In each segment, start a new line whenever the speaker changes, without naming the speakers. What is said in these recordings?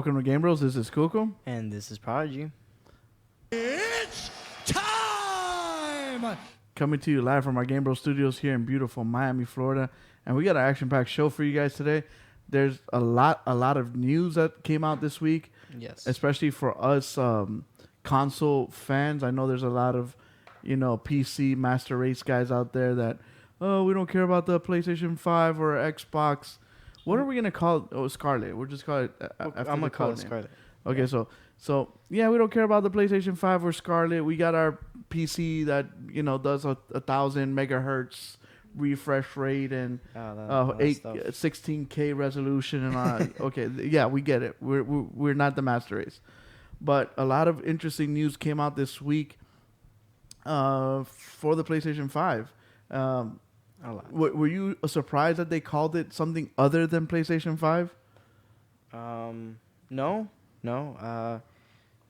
welcome to GameBros. This is Coco.
And this is Prodigy.
It's time!
Coming to you live from our GameBros studios here in beautiful Miami, Florida. And we got an action-packed show for you guys today. There's a lot of news that came out this week.
Yes.
Especially for us console fans. I know there's a lot of, PC Master Race guys out there that, we don't care about the PlayStation 5 or Xbox. What are we going to call it? Oh, Scarlet. We'll just call it after
I'm going
the
to call
code
it
name.
Scarlet.
Okay, so yeah, we don't care about the PlayStation 5 or Scarlet. We got our PC that, does a 1,000 megahertz refresh rate and 16K resolution and all. Okay, yeah, we get it. We're not the Master Race. But a lot of interesting news came out this week for the PlayStation 5. Were you surprised that they called it something other than PlayStation 5?
No.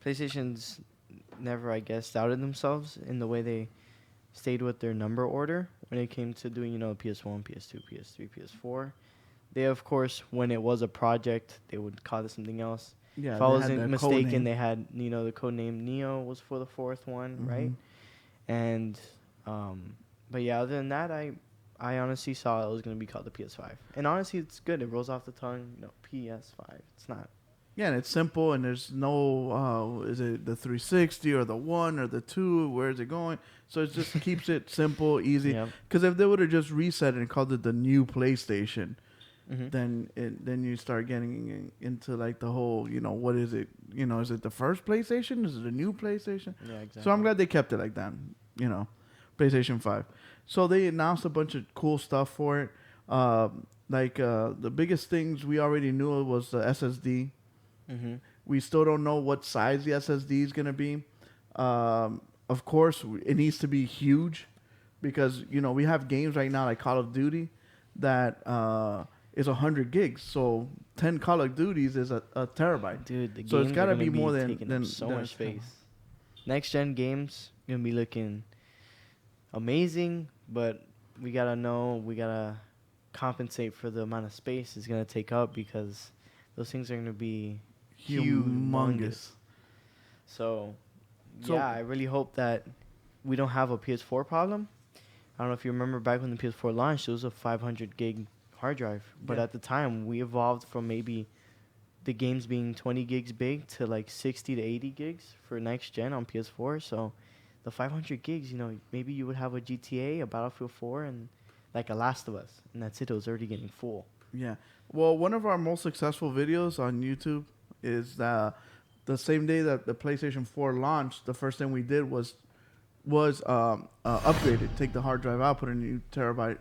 PlayStation's never, I guess, doubted themselves in the way they stayed with their number order when it came to doing, PS1, PS2, PS3, PS4. They, of course, when it was a project, they would call it something else.
Yeah,
if I wasn't mistaken, they had, the code name Neo was for the fourth one,
mm-hmm.
right? And, but yeah, other than that, I honestly saw it was going to be called the PS5. And honestly, it's good. It rolls off the tongue, PS5. It's not.
Yeah, and it's simple, and there's no, is it the 360 or the 1 or the 2? Where is it going? So it just keeps it simple, easy. Because if they would have just reset it and called it the new PlayStation,
mm-hmm.
then you start getting into like the whole, what is it? Is it the first PlayStation? Is it a new PlayStation?
Yeah, exactly.
So I'm glad they kept it like that, PlayStation 5. So they announced a bunch of cool stuff for it. The biggest things we already knew was the SSD.
Mm-hmm.
We still don't know what size the SSD is going to be. Of course, it needs to be huge because, we have games right now like Call of Duty that is 100 gigs. So 10 Call of Duties is a terabyte.
Dude, the
so
games
it's got to be more
taking
than
up so
than
much space. Next gen games going to be looking amazing, but we got to compensate for the amount of space it's going to take up because those things are going to be humongous. So, yeah, I really hope that we don't have a PS4 problem. I don't know if you remember back when the PS4 launched, it was a 500 gig hard drive. But at the time, we evolved from maybe the games being 20 gigs big to like 60 to 80 gigs for next gen on PS4. So the 500 gigs, maybe you would have a GTA, a Battlefield 4, and like a Last of Us. And that's it. It was already getting full.
Yeah. Well, one of our most successful videos on YouTube is the same day that the PlayStation 4 launched. The first thing we did was upgrade it, take the hard drive out, put a new terabyte,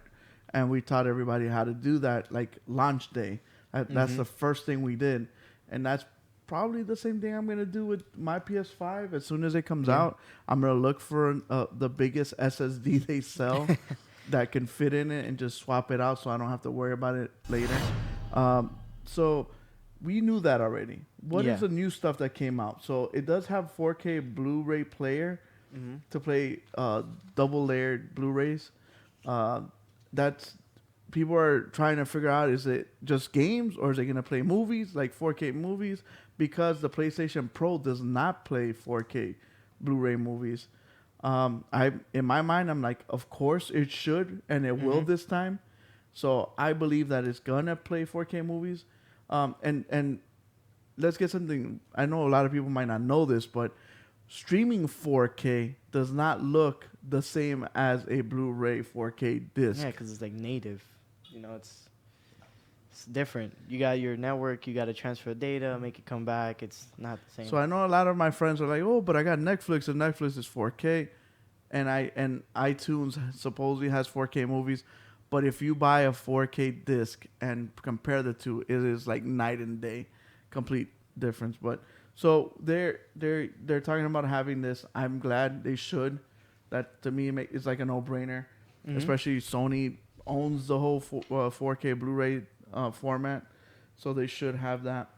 and we taught everybody how to do that like launch day. That's the first thing we did, and that's probably the same thing I'm going to do with my PS5. As soon as it comes out, I'm going to look for the biggest SSD they sell that can fit in it and just swap it out so I don't have to worry about it later. So we knew that already. What is the new stuff that came out? So it does have 4K Blu-ray player to play double layered Blu-rays. That's people are trying to figure out, is it just games or is it going to play movies, like 4K movies? Because the PlayStation Pro does not play 4K Blu-ray movies. In my mind, I'm like, of course it should, and it will this time. So I believe that it's gonna play 4K movies. And let's get something. I know a lot of people might not know this, but streaming 4K does not look the same as a Blu-ray 4K disc.
Yeah, because it's like native. It's different. You got your network, you got to transfer data, make it come back. It's not the same.
So I know a lot of my friends are like, oh, but I got Netflix, and Netflix is 4K, and iTunes supposedly has 4K movies. But if you buy a 4K disc and compare the two, it is like night and day, complete difference. But so they're talking about having this. I'm glad they should. That to me is like a no-brainer, especially Sony owns the whole 4K Blu-ray format, so they should have that.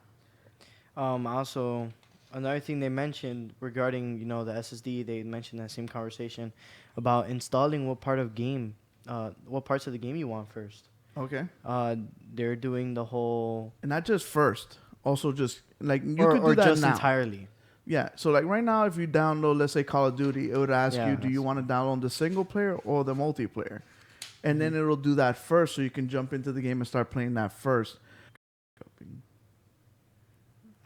Also, another thing they mentioned regarding the SSD, they mentioned that same conversation about installing what parts of the game you want first.
Okay.
They're doing the whole...
And not just first. also just like you
or
could do
or
that
just
now.
entirely.
Yeah. So like right now, if you download, let's say Call of Duty, it would ask
Yeah,
you, do you
that's-
want to download the single player or the multiplayer? And then
Mhm.
it'll do that first, so you can jump into the game and start playing that first.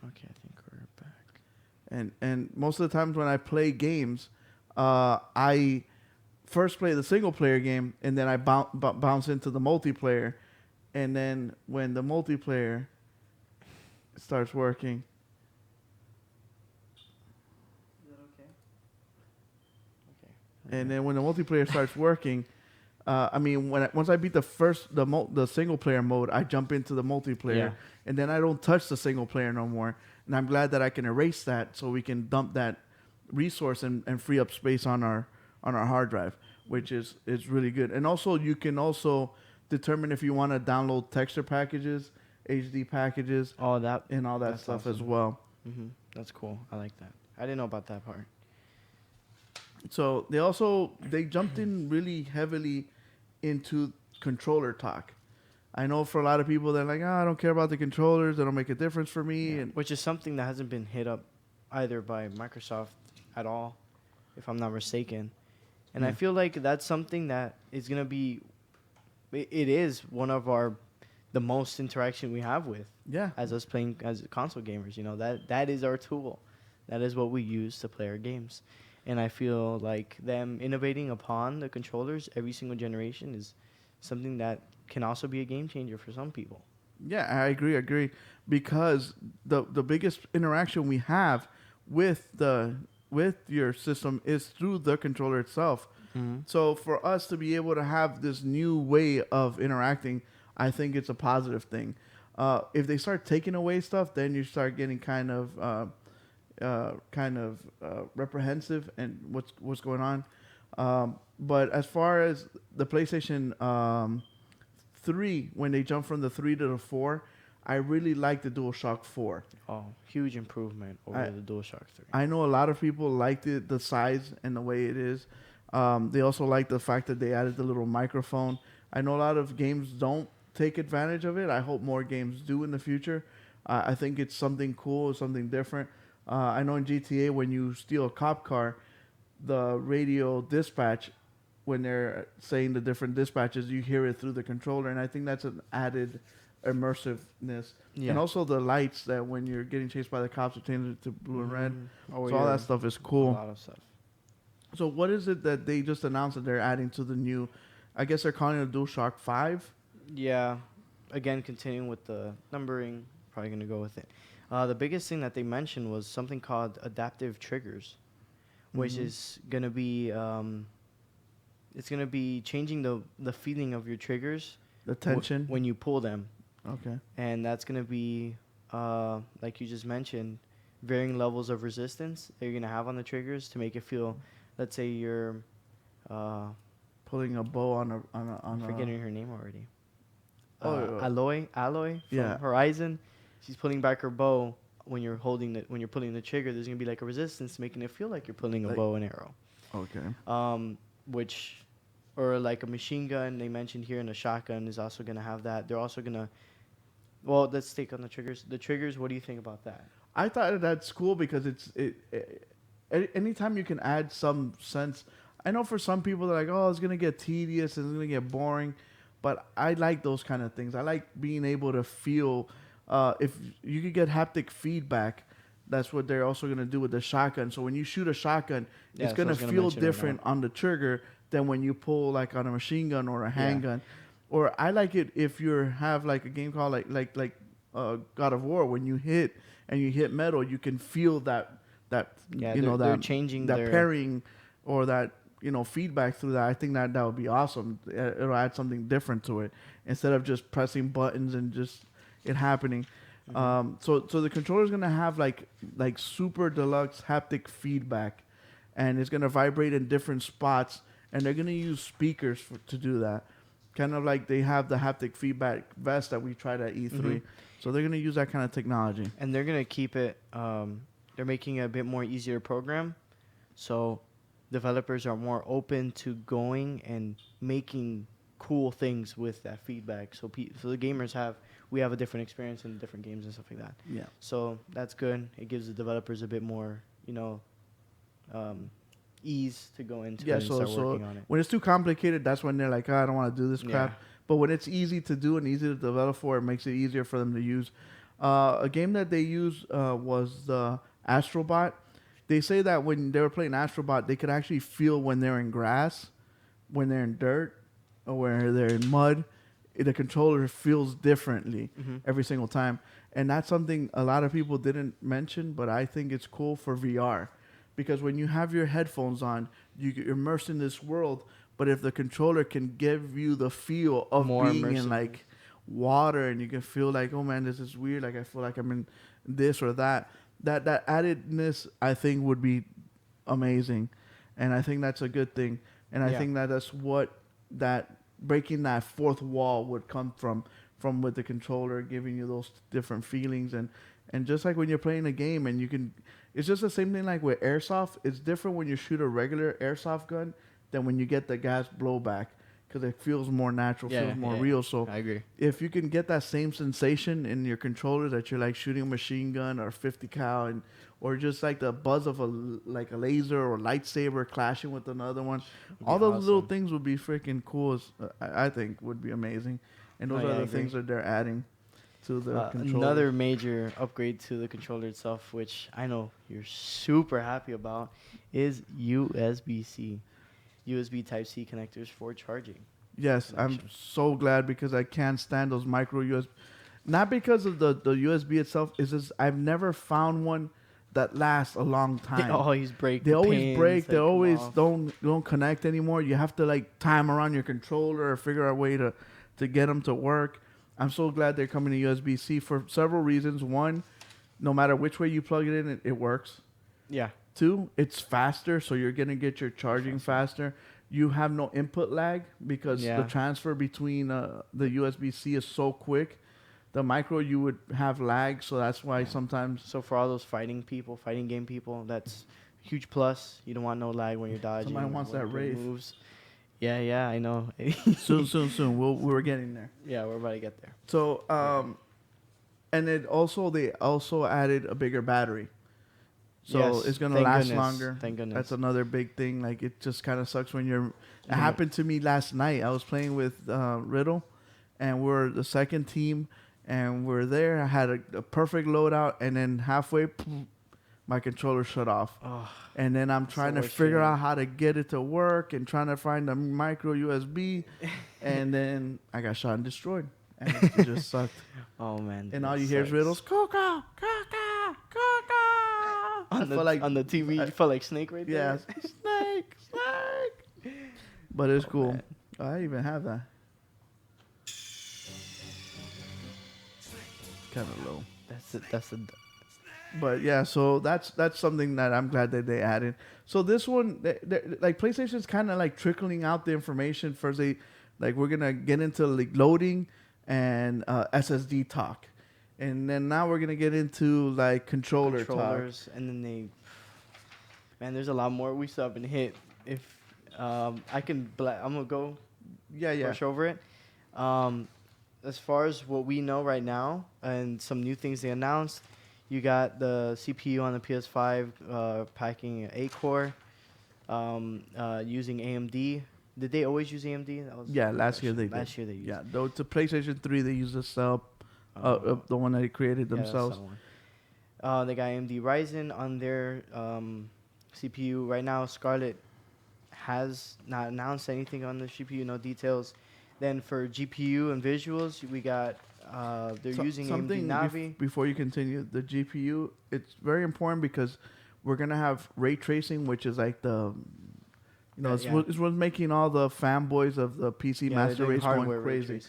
Okay, I think we're back.
And most of the times when I play games, I first play the single player game, and then I bounce into the multiplayer, and then when the multiplayer starts working,
Is that okay?
and then when the multiplayer starts working, I mean, once I beat the single player mode, I jump into the multiplayer,
Yeah.
and then I don't touch the single player no more. And I'm glad that I can erase that, so we can dump that resource and free up space on our hard drive, which is really good. And also, you can also determine if you want to download texture packages, HD packages,
Oh,
and all that
that's
stuff as
awesome.
well.
That's cool. I like that. I didn't know about that part.
So they jumped in really heavily into controller talk. I know for a lot of people they're like, I don't care about the controllers, they don't make a difference for me.
Yeah.
And
Which is something that hasn't been hit up either by Microsoft at all, if I'm not mistaken. And I
Yeah.
feel like that's something that is gonna be. It is one of the most interaction we have with
yeah,
as us playing as console gamers. You know, that is our tool. That is what we use to play our games. And I feel like them innovating upon the controllers every single generation is something that can also be a game changer for some people.
yeah, I agree, because the biggest interaction we have with your system is through the controller itself.
Mm-hmm.
So for us to be able to have this new way of interacting, I think it's a positive thing. If they start taking away stuff, then you start getting kind of reprehensive and what's going on. But as far as the PlayStation 3, when they jumped from the 3 to the 4, I really like the DualShock 4.
Oh, huge improvement over the DualShock 3.
I know a lot of people liked it, the size and the way it is. They also like the fact that they added the little microphone. I know a lot of games don't take advantage of it. I hope more games do in the future. I think it's something cool, something different. I know in GTA, when you steal a cop car, the radio dispatch, when they're saying the different dispatches, you hear it through the controller, and I think that's an added immersiveness.
Yeah.
And also the lights that when you're getting chased by the cops are changed to blue and red.
Oh,
So all
yeah.
that stuff is
A
cool.
lot of stuff.
So what is it that they just announced that they're adding to the new? I guess they're calling it DualShock 5.
Yeah. Again, continuing with the numbering, probably going to go with it. The biggest thing that they mentioned was something called adaptive triggers, which is going to be it's going to be changing the feeling of your triggers
The tension.
when you pull them.
Okay.
And that's going to be, like you just mentioned, varying levels of resistance that you're going to have on the triggers to make it feel, let's say you're
Pulling a bow on
I'm forgetting her name already.
Oh,
Aloy from
Yeah.
Horizon. She's pulling back her bow when you're pulling the trigger. There's gonna be like a resistance, making it feel like you're pulling a
Like-
bow and arrow.
Okay.
Which, or like a machine gun they mentioned here, and a shotgun is also gonna have that. They're also gonna. Well, let's take on the triggers. The triggers. What do you think about that?
I thought that's cool because anytime you can add some sense. I know for some people they're like, oh, it's gonna get tedious, it's gonna get boring, but I like those kind of things. I like being able to feel. If you could get haptic feedback, that's what they're also gonna do with the shotgun. So when you shoot a shotgun,
Yeah,
it's
that's what I
gonna
was gonna
feel
mention right
different on the trigger than when you pull like on a machine gun or a
Yeah.
handgun. Or I like it if you have like a game called like God of War, when you hit and you hit metal, you can feel that
Yeah,
you know
they're
that
changing
that
their
parrying or that feedback through that. I think that would be awesome. It'll add something different to it instead of just pressing buttons and just it happening. So the controller is gonna have like super deluxe haptic feedback, and it's gonna vibrate in different spots, and they're gonna use speakers to do that. Kind of like they have the haptic feedback vest that we tried at E3. So they're gonna use that kind of technology.
and they're gonna keep it. They're making it a bit more easier to program, so developers are more open to going and making cool things with that feedback. So the gamers have we have a different experience in different games and stuff like that.
Yeah.
So that's good. It gives the developers a bit more, ease to go into
Yeah,
it and start working on it.
when it's too complicated, that's when they're like, I don't want to do this crap.
Yeah.
But when it's easy to do and easy to develop for, it makes it easier for them to use. A game that they used was the Astrobot. They say that when they were playing Astrobot, they could actually feel when they're in grass, when they're in dirt, or when they're in mud. The controller feels differently every single time. And that's something a lot of people didn't mention, but I think it's cool for VR. Because when you have your headphones on, you get immersed in this world. But if the controller can give you the feel of
More
being
immersive.
in like water, and you can feel like, oh man, this is weird. Like I feel like I'm in this or that. That addedness, I think, would be amazing, and I think that's a good thing. And I think that's what that breaking that fourth wall would come from with the controller, giving you those different feelings, and just like when you're playing a game, and you can. It's just the same thing like with airsoft. It's different when you shoot a regular airsoft gun than when you get the gas blowback, because it feels more natural, feels more real. So
I agree.
if you can get that same sensation in your controller that you're like shooting a machine gun or 50 cal, or just like the buzz of a laser or lightsaber clashing with another one, all those little things would be freaking cool. I think would be amazing, and those are the things that they're adding to the controller.
Another major upgrade to the controller itself, which I know you're super happy about, is USB-C. USB Type-C connectors for charging.
Yes, I'm so glad, because I can't stand those micro USB. Not because of the USB itself. It's just I've never found one that lasts a long time.
They always break.
They always break. They always
off.
don't connect anymore. You have to like time around your controller or figure out a way to get them to work. I'm so glad they're coming to USB-C for several reasons. One, no matter which way you plug it in, it works.
Yeah.
Two, it's faster, so you're going to get your charging faster. You have no input lag, because the transfer between the USB-C is so quick. The micro, you would have lag, so that's why sometimes...
So for all those fighting game people, that's a huge plus. You don't want no lag when you're dodging.
Somebody wants that Wraith.
Moves. Yeah, I know.
soon. We're getting there.
Yeah, we're about to get there.
So, and they also added a bigger battery. So it's going to last longer.
Thank goodness.
That's another big thing. Like, it just kind of sucks when you're... It happened to me last night. I was playing with Riddle, and we're the second team, and we're there. I had a perfect loadout, and then halfway, my controller shut off.
Oh,
and then I'm trying to figure out how to get it to work and trying to find the micro USB, and then I got shot and destroyed. And it just sucked.
Oh, man.
And all you hear is Riddle's, Coca, Coca, Coca.
On the TV, you felt like Snake right there?
Yeah, Snake. But it's cool. Man. I even have that. Kind of low.
That's a.
But yeah, so that's something that I'm glad that they added. So this one, like PlayStation's kind of like trickling out the information. First, we're gonna get into like loading and SSD talk, and then now we're gonna get into like controllers talk.
And then there's a lot more we still haven't hit. If I'm gonna go brush over it. As far as what we know right now and some new things they announced, you got the CPU on the PS5 packing 8-core, using AMD. Did they always use AMD?
Last year they did. Yeah, though to PlayStation 3 they used the cell, the one that they created themselves.
They got AMD Ryzen on their CPU right now. Scarlet has not announced anything on the CPU, no details. Then for GPU and visuals, we got they're using AMD Navi.
Before you continue, the GPU, it's very important because we're gonna have ray tracing, which is like it's what's making all the fanboys of the PC master race going crazy.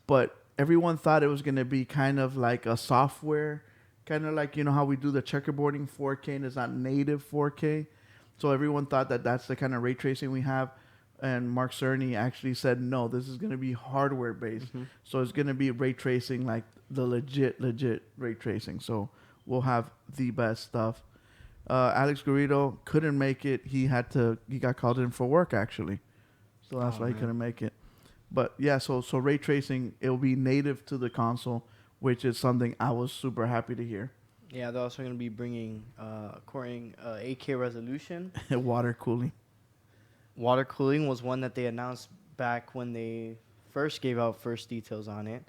But everyone thought it was gonna be kind of like a software, kind of like how we do the checkerboarding 4K and it's not native 4K. So everyone thought that that's the kind of ray tracing we have. And Mark Cerny actually said, no, this is going to be hardware based. Mm-hmm. So it's going to be ray tracing, like the legit ray tracing. So we'll have the best stuff. Alex Garrido couldn't make it. He got called in for work actually. So that's why he couldn't make it. But yeah, so ray tracing, it'll be native to the console. which is something I was super happy to hear.
Yeah, they're also going to be bringing, according 8K resolution.
Water cooling.
Water cooling was one that they announced back when they first gave out first details on it,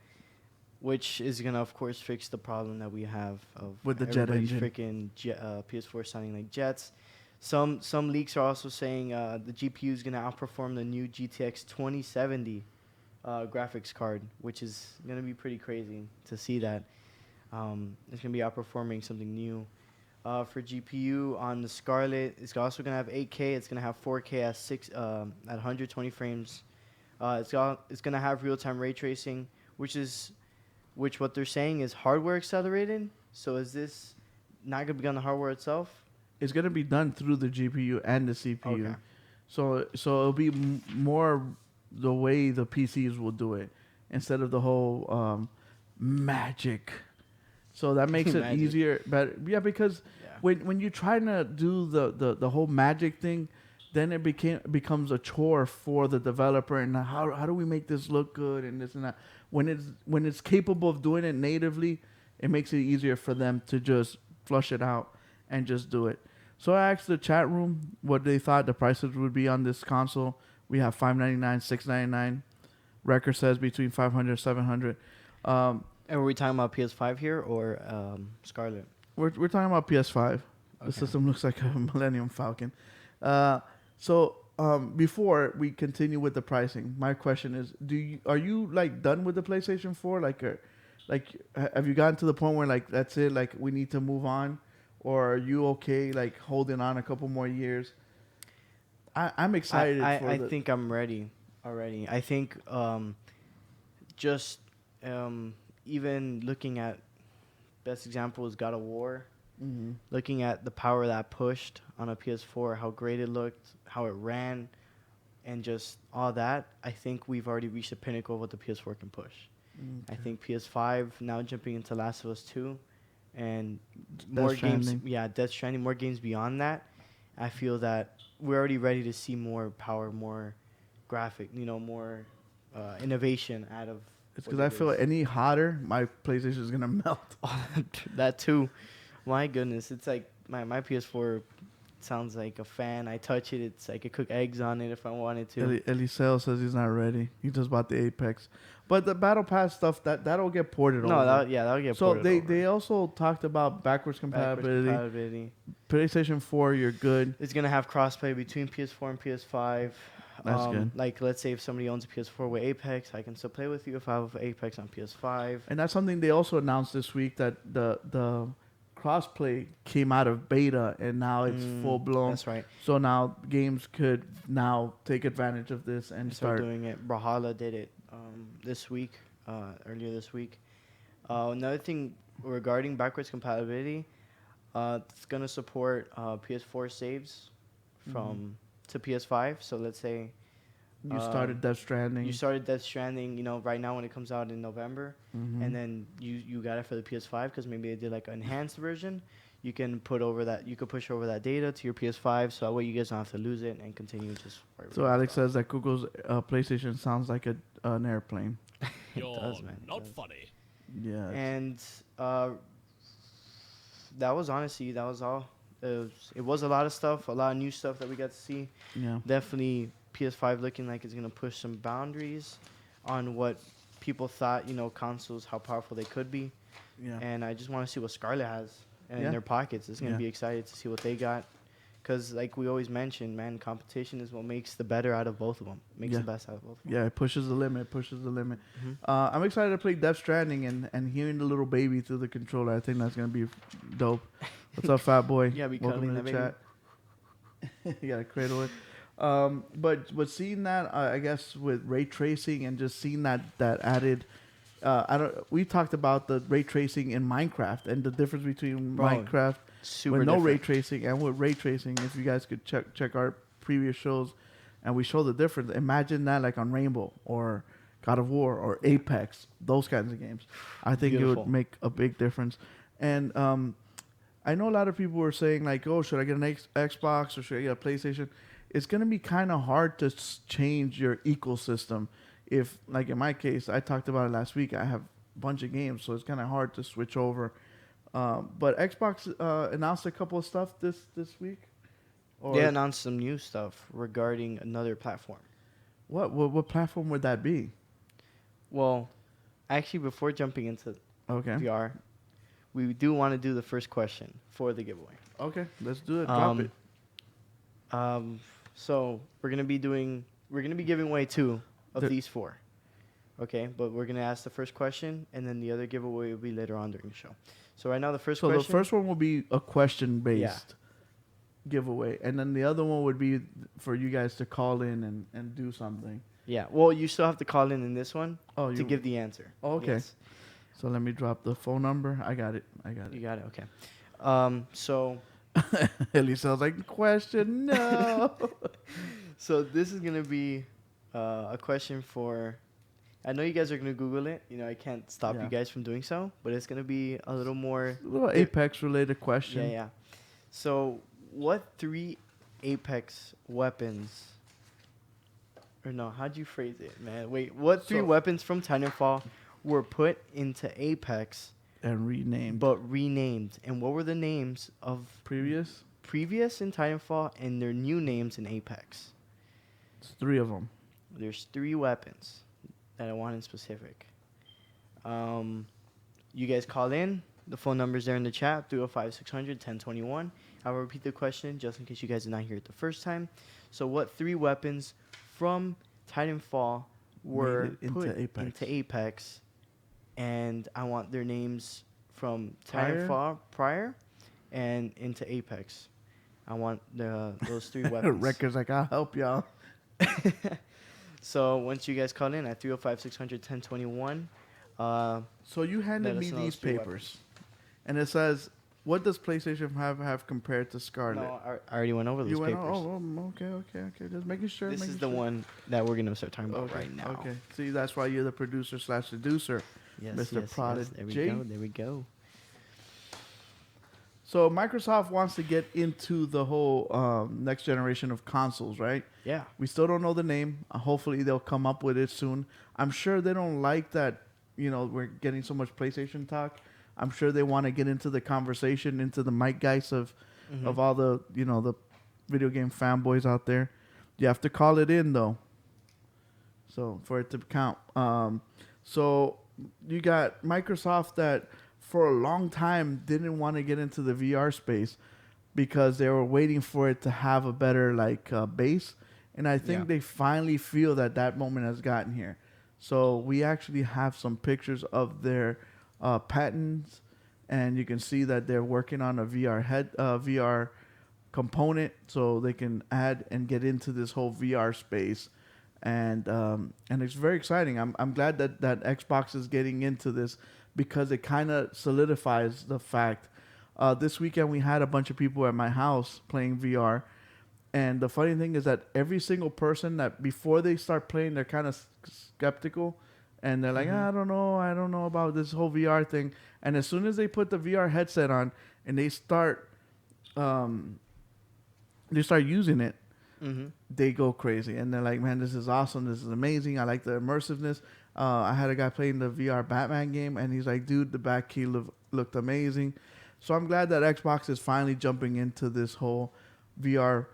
which is going to, of course, fix the problem that we have of
With the jet engine.
freaking PS4 sounding like jets. Some leaks are also saying the GPU is going to outperform the new GTX 2070 graphics card, which is going to be pretty crazy to see that. It's going to be outperforming something new. For GPU on the Scarlet, it's also going to have 8K. It's going to have 4K at 120 frames. It's going to have real-time ray tracing, which what they're saying is hardware accelerated. So is this not going to be on the hardware itself?
It's going to be done through the GPU and the CPU.
Okay.
So it'll be more the way the PCs will do it instead of the whole magic. So that makes it easier. But yeah, because when you're trying to do the whole magic thing, then it becomes a chore for the developer. And how do we make this look good and this and that? When it's capable of doing it natively, it makes it easier for them to just flush it out and just do it. So I asked the chat room what they thought the prices would be on this console. We have $599, $699. Record says between $500 and $700.
And were we talking about PS5 here or Scarlet?
We're talking about PS5.
Okay.
The system looks like a Millennium Falcon. Before we continue with the pricing, my question is: are you like done with the PlayStation 4? Have you gotten to the point where like that's it? Like we need to move on, or are you okay like holding on a couple more years? I'm excited.
I think I'm ready already. I think even looking at best example is God of War.
Mm-hmm.
Looking at the power that pushed on a PS4, how great it looked, how it ran, and just all that, I think we've already reached the pinnacle of what the PS4 can push. Okay. I think PS5 now jumping into Last of Us 2 and more games. Yeah, Death Stranding, more games beyond that. I feel that we're already ready to see more power, more graphic, more innovation out of.
It's because I feel any hotter, my PlayStation is gonna melt.
That too. My goodness, it's like my PS4 sounds like a fan. I touch it, it's like I cook eggs on it if I wanted to.
Eliseo says he's not ready. He just bought the Apex. But the Battle Pass stuff, that'll get ported over.
That'll get ported over.
So they also talked about backwards compatibility. PlayStation 4, you're good.
It's going to have crossplay between PS4 and PS5.
That's good.
Like, let's say if somebody owns a PS4 with Apex, I can still play with you if I have Apex on PS5.
And that's something they also announced this week, that the crossplay came out of beta and now it's full blown.
That's right.
So now games could now take advantage of this and start
doing it. Brawlhalla did it this week, earlier this week. Another thing regarding backwards compatibility, it's gonna support PS4 saves from to PS5. So let's say
you started Death Stranding.
Right now when it comes out in November, and then you got it for the PS5 because maybe they did like an enhanced version. You can push over that data to your PS5, so that way you guys don't have to lose it and continue just.
So Alex says that Google's PlayStation sounds like an airplane.
You're
does, man.
not funny.
Yeah.
And that was all. It was a lot of stuff, a lot of new stuff that we got to see.
Yeah.
Definitely PS5 looking like it's going to push some boundaries on what people thought, consoles, how powerful they could be.
Yeah.
And I just want to see what Scarlet has in their pockets. It's going to be excited to see what they got. Because like we always mention, man, competition is what makes the better out of both of them. Makes the best out of both of them.
Yeah, it pushes the limit. I'm excited to play Death Stranding and hearing the little baby through the controller. I think that's going to be dope. What's up, fat boy?
Yeah, be
welcome to the chat. You got to cradle it. But seeing that, I guess with ray tracing and just seeing that added, we talked about the ray tracing in Minecraft and the difference between Minecraft with no ray tracing and with ray tracing. If you guys could check our previous shows, and we show the difference. Imagine that like on Rainbow or God of War or Apex, those kinds of games. I think it would make a big difference. And I know a lot of people were saying like, oh, should I get an Xbox or should I get a PlayStation? It's going to be kind of hard to change your ecosystem. If, like in my case, I talked about it last week, I have bunch of games, so it's kind of hard to switch over. But Xbox announced a couple of stuff this week.
They announced some new stuff regarding another platform.
What platform would that be?
Well, actually, before jumping into VR, we do want to do the first question for the giveaway.
Okay, let's do it. Drop it.
So we're gonna be giving away 2 of these 4. Okay, but we're gonna ask the first question, and then the other giveaway will be later on during the show. So right now, the first question.
So the first one will be a question-based giveaway, and then the other one would be for you guys to call in and do something.
Yeah. Well, you still have to call in this one to give the answer.
Oh, okay. Yes. So let me drop the phone number. I got it.
You got it. Okay. So.
Ellie sounds like question. No.
So this is gonna be a question for. I know you guys are gonna Google it. You know, I can't stop you guys from doing so, but it's gonna be a little more.
A little Apex related question.
Yeah. So, what 3 Apex weapons? Or no, how'd you phrase it, man? Wait, what 3 weapons from Titanfall were put into Apex
and renamed?
And what were the names of previous in Titanfall and their new names in Apex?
It's 3 of them.
There's 3 weapons that I want in specific. You guys call in. The phone number's there in the chat, 305-600-1021. I'll repeat the question just in case you guys did not hear it the first time. So what 3 weapons from Titanfall were put into Apex, and I want their names from Titanfall prior and into Apex. I want those 3 weapons.
Records like, I'll help y'all.
So once you guys call in at 305-600-1021.
So you handed me these papers, and it says, what does PlayStation have compared to Scarlet?
No, I already went over those papers.
Okay. Just making sure.
This is the one that we're going to start talking about right now.
Okay. See, that's why you're the producer/seducer, Mr. Prodigy.
There we go.
So Microsoft wants to get into the whole next generation of consoles, right?
Yeah.
We still don't know the name. Hopefully they'll come up with it soon. I'm sure they don't like that, we're getting so much PlayStation talk. I'm sure they want to get into the conversation, into the Mike Geist of all the, the video game fanboys out there. You have to call it in, though. So, for it to count. So, you got Microsoft that, for a long time, didn't want to get into the VR space because they were waiting for it to have a better, base. And I think they finally feel that moment has gotten here. So, we actually have some pictures of their patents, and you can see that they're working on a VR component, so they can add and get into this whole VR space, and it's very exciting. I'm glad that Xbox is getting into this because it kind of solidifies the fact. This weekend we had a bunch of people at my house playing VR, and the funny thing is that every single person that before they start playing, they're kind of skeptical. And they're like, I don't know about this whole VR thing. And as soon as they put the VR headset on and they start using it, they go crazy. And they're like, man, this is awesome. This is amazing. I like the immersiveness. I had a guy playing the VR Batman game, and he's like, dude, the back key looked amazing. So I'm glad that Xbox is finally jumping into this whole VR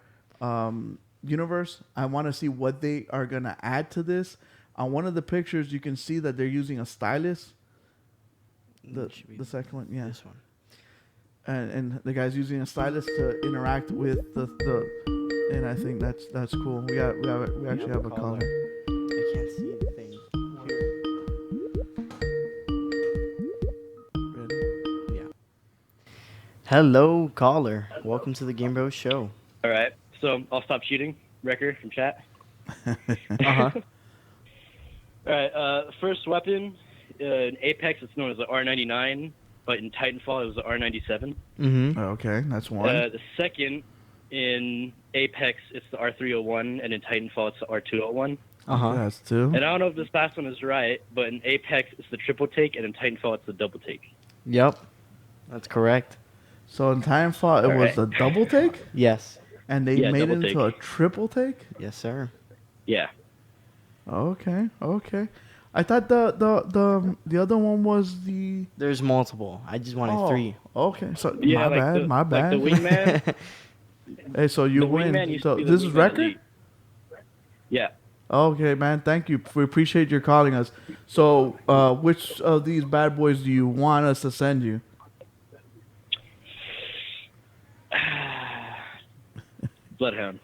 universe. I want to see what they are going to add to this. On one of the pictures, you can see that they're using a stylus. The second one, yeah.
This one.
And the guy's using a stylus to interact with the and I think that's cool. We actually have a caller.
I can't see the thing. Here.
Ready?
Yeah. Hello, caller. Welcome to the GameBros show.
All right. So I'll stop cheating. Wrecker from chat. All right, first weapon in Apex, it's known as the R99, but in Titanfall, it was the R97.
Okay, that's one.
The second in Apex, it's the R301, and in Titanfall, it's the R201.
That's two.
And I don't know if this last one is right, but in Apex, it's the triple take, and in Titanfall, it's the double take.
Yep, that's correct.
So in Titanfall, it was a double take?
Yes.
And they made it into a triple take?
Yes, sir.
Yeah.
Okay. I thought the other one was the.
There's multiple. I just wanted 3.
Okay. So
Yeah,
my bad.
Like the wingman.
Hey, so you
The
win.
wingman used
So
to be the
this is
wingman
record.
elite. Yeah.
Okay, man. Thank you. We appreciate your calling us. So, which of these bad boys do you want us to send you?
Bloodhound.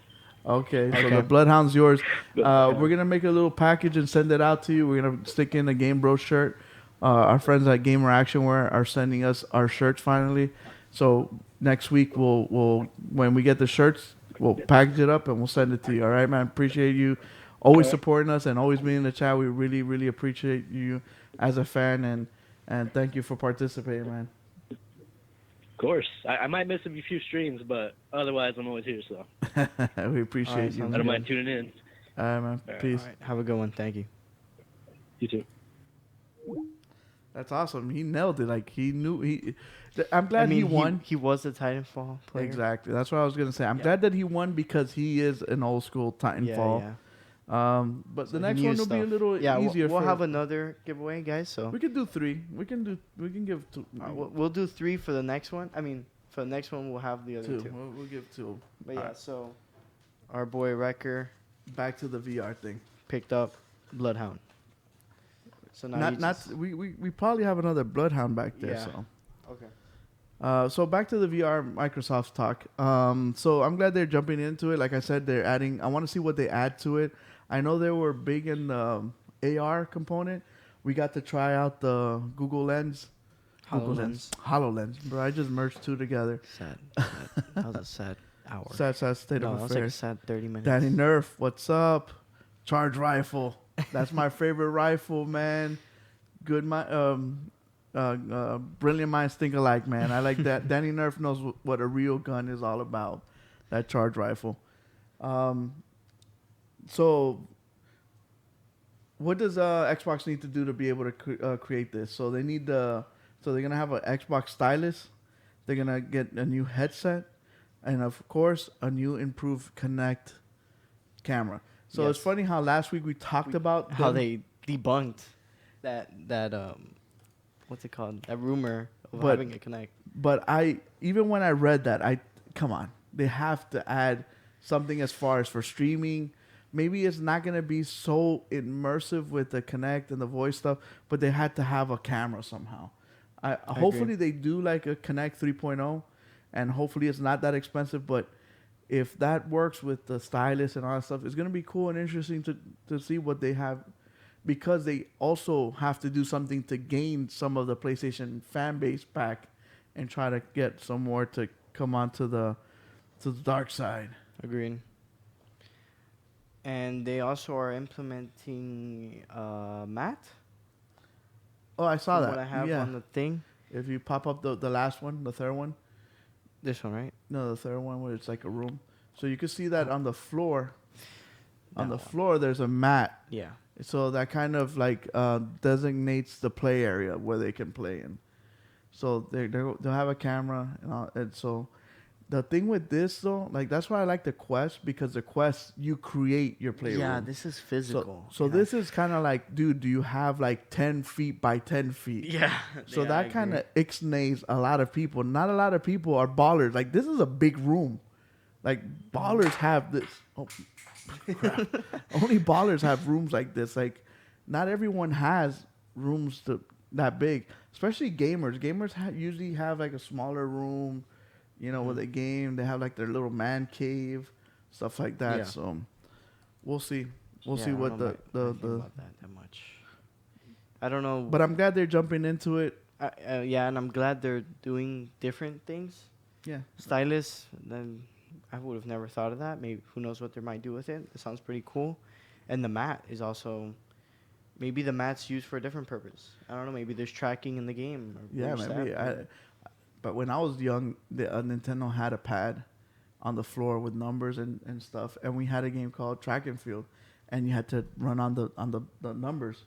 Okay, so
Okay.
the Bloodhound's yours.
Yeah.
We're gonna make a little package and send it out to you. We're gonna stick in a GameBros shirt. Our friends at Gamer Actionwear are sending us our shirts finally. So next week we'll when we get the shirts, we'll package it up and we'll send it to you. All right, man. Appreciate you always supporting us and always being in the chat. We really, really appreciate you as a fan and thank you for participating, man.
Of course. I might miss a few streams, but otherwise I'm always here, so
We appreciate
Alright,
you.
sounds
I don't
good.
mind tuning in.
All right, man. Peace.
All right. Have a good one. Thank you.
You too.
That's awesome. He nailed it. Like he knew he. I'm glad he won.
He was a Titanfall player.
Exactly. That's what I was gonna say. I'm
Yeah.
glad that he won because he is an old school Titanfall.
Yeah.
But
So
the
he
next
knew
one will be a
stuff.
little easier.
We'll
for,
have another giveaway, guys. So
We can do 3. We can give 2.
we'll do 3 for the next one. I mean, for the next one, we'll have the other 2.
We'll give 2.
But yeah,
Alright.
so our boy Wrecker
Back to the VR thing.
picked up Bloodhound. So now
We probably have another Bloodhound back there.
Yeah.
So.
okay.
So back to the VR Microsoft talk. So I'm glad they're jumping into it. Like I said, they're adding. I want to see what they add to it. I know they were big in the AR component. We got to try out the Google Lens. HoloLens. Bro, I just merged 2 together.
Sad. That was a sad hour.
Sad state
No,
of
that was like a
affairs.
sad 30 minutes.
Danny Nerf, what's up? Charge rifle. That's my favorite rifle, man. Good brilliant minds think alike, man. I like that. Danny Nerf knows what a real gun is all about. That charge rifle. So, what does Xbox need to do to be able to create this? So they need so they're gonna have an Xbox stylus. They're gonna get a new headset, and of course a new improved Kinect camera. So it's
Yes.
funny how last week we talked about
How
them-
they debunked that what's it called? That rumor of
But-
having a Connect.
But even when I read that, come on, they have to add something as far as for streaming. Maybe it's not gonna be so immersive with the Kinect and the voice stuff, but they had to have a camera somehow. Hopefully they do like a Kinect 3.0, and hopefully it's not that expensive. But if that works with the stylus and all that stuff, it's gonna be cool and interesting to see what they have, because they also have to do something to gain some of the PlayStation fan base back, and try to get some more to come onto the dark side.
Agreed. And they also are implementing Matt.
Oh, I saw
from
that.
What I have
yeah.
on the thing.
If you pop up the last one, the third one.
This one, right?
No, the third one where it's like a room. So you can see that on the floor. On
That
the
one.
floor, there's a mat.
Yeah.
So that kind of like designates the play area where they can play in. So they'll have a camera and all. And so the thing with this though, like that's why I like the Quest, because the Quest you create your playroom.
Yeah, this is physical.
So
Yeah.
this is kind of like, dude, do you have like 10 feet by 10 feet?
Yeah.
So
Yeah, I
that kind
agree.
of ixnays a lot of people. Not a lot of people are ballers. Like this is a big room. Like ballers have this. Oh, crap. Only ballers have rooms like this. Like not everyone has rooms that big. Especially gamers. Gamers usually have like a smaller room. You know, where they game. They have like their little man cave, stuff like that.
Yeah.
So we'll see. We'll
Yeah,
see
I
what
don't know anything
the.
about that much. I don't know.
But I'm glad they're jumping into it.
Yeah, and I'm glad they're doing different things.
Yeah.
Stylus, then I would have never thought of that. Maybe who knows what they might do with it. It sounds pretty cool. And the mat is also, maybe the mat's used for a different purpose. I don't know. Maybe there's tracking in the game. Or
Yeah,
where you're
maybe.
set.
But when I was young, Nintendo had a pad on the floor with numbers and stuff, and we had a game called Track and Field, and you had to run on the numbers,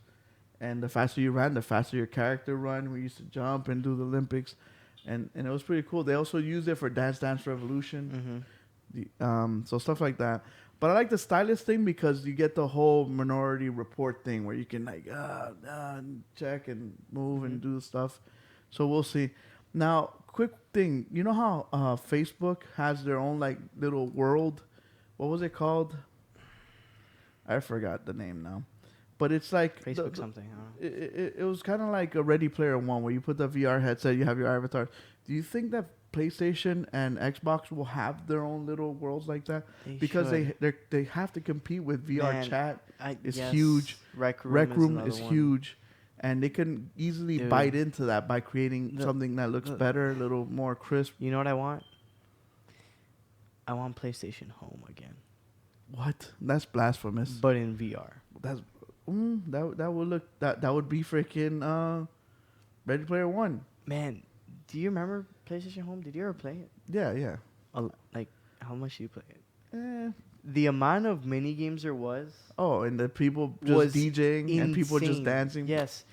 and the faster you ran, the faster your character run. We used to jump and do the Olympics, and it was pretty cool. They also used it for Dance Dance Revolution,
Mm-hmm.
so stuff like that. But I like the stylus thing because you get the whole Minority Report thing where you can like check and move and do stuff. So we'll see. Now, quick thing. You know how Facebook has their own like little world? What was it called? I forgot the name now. But it's like
Facebook something. I don't know.
it was kind of like a Ready Player One where you put the VR headset, you have your avatar. Do you think that PlayStation and Xbox will have their own little worlds like that? Because they have to compete with VR.
Man,
chat. It's
yes,
huge.
Rec
Rec
Room
Room is
another one.
huge. And they can easily
Dude.
bite into that by creating something that looks better, a little more crisp.
You know what I want? I want PlayStation Home again,
What? That's blasphemous.
but in VR.
That's that would look that would be freaking Ready Player One.
Man, do you remember PlayStation Home? Did you ever play it?
Yeah.
Like, how much did you play it?
Eh.
The amount of mini games there was
Oh, and the people just
was
DJing and people just
insane.
dancing.
Yes,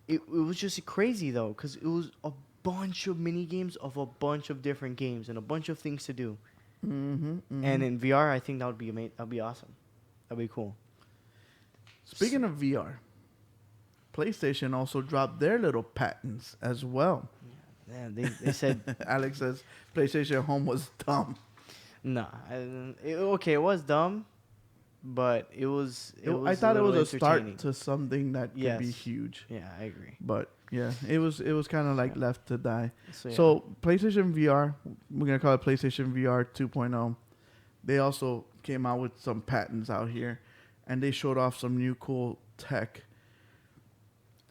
it was just crazy though, because it was a bunch of mini games of a bunch of different games and a bunch of things to do.
Mm-hmm.
And in VR, I think that would be that'd be awesome. That'd be cool.
Speaking of VR, PlayStation also dropped their little patents as well.
Yeah, they said
Alex says PlayStation Home was dumb.
nah. It was dumb, but it was.
I thought it was a start
entertaining.
to something that could be
Yes.
huge.
Yeah, I agree.
But yeah, it was kind of like left to die.
Yeah.
So PlayStation VR, we're gonna call it PlayStation VR 2.0. They also came out with some patents out here, and they showed off some new cool tech.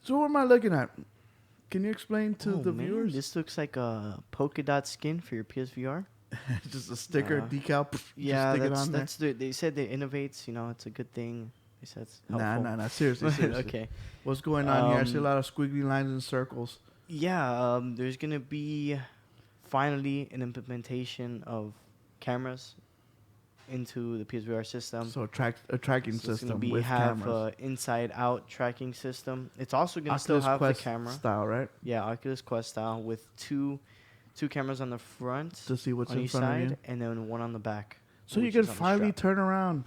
So what am I looking at? Can you explain to the viewers?
This looks like a polka dot skin for your PSVR.
Just a sticker decal.
Yeah,
just stick it on there.
that's they said it innovates. You know, it's a good thing. They said it's
Nah.
helpful.
Seriously.
Okay.
What's going on here? I see a lot of squiggly lines and circles.
Yeah, there's gonna be finally an implementation of cameras into the PSVR system.
So a tracking
So it's
system
gonna
with
have
cameras.
inside-out tracking system. It's also gonna
Oculus
still have
Quest
the camera.
style, right?
Yeah, Oculus Quest style with two cameras on the front
To see what's
on
in
each
front of
side,
you.
and then one on the back.
So you
which
can
is on the
finally
strap.
turn around.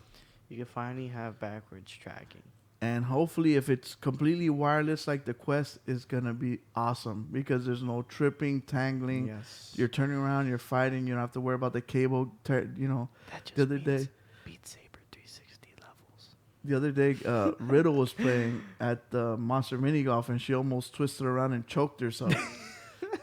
You can finally have backwards tracking.
And hopefully, if it's completely wireless like the Quest, is gonna be awesome because there's no tripping, tangling.
Yes.
You're turning around, you're fighting. You don't have to worry about the cable.
That just
the other day,
Beat Saber 360 levels.
the other day, Riddle was playing at the Monster Mini Golf, and she almost twisted around and choked herself.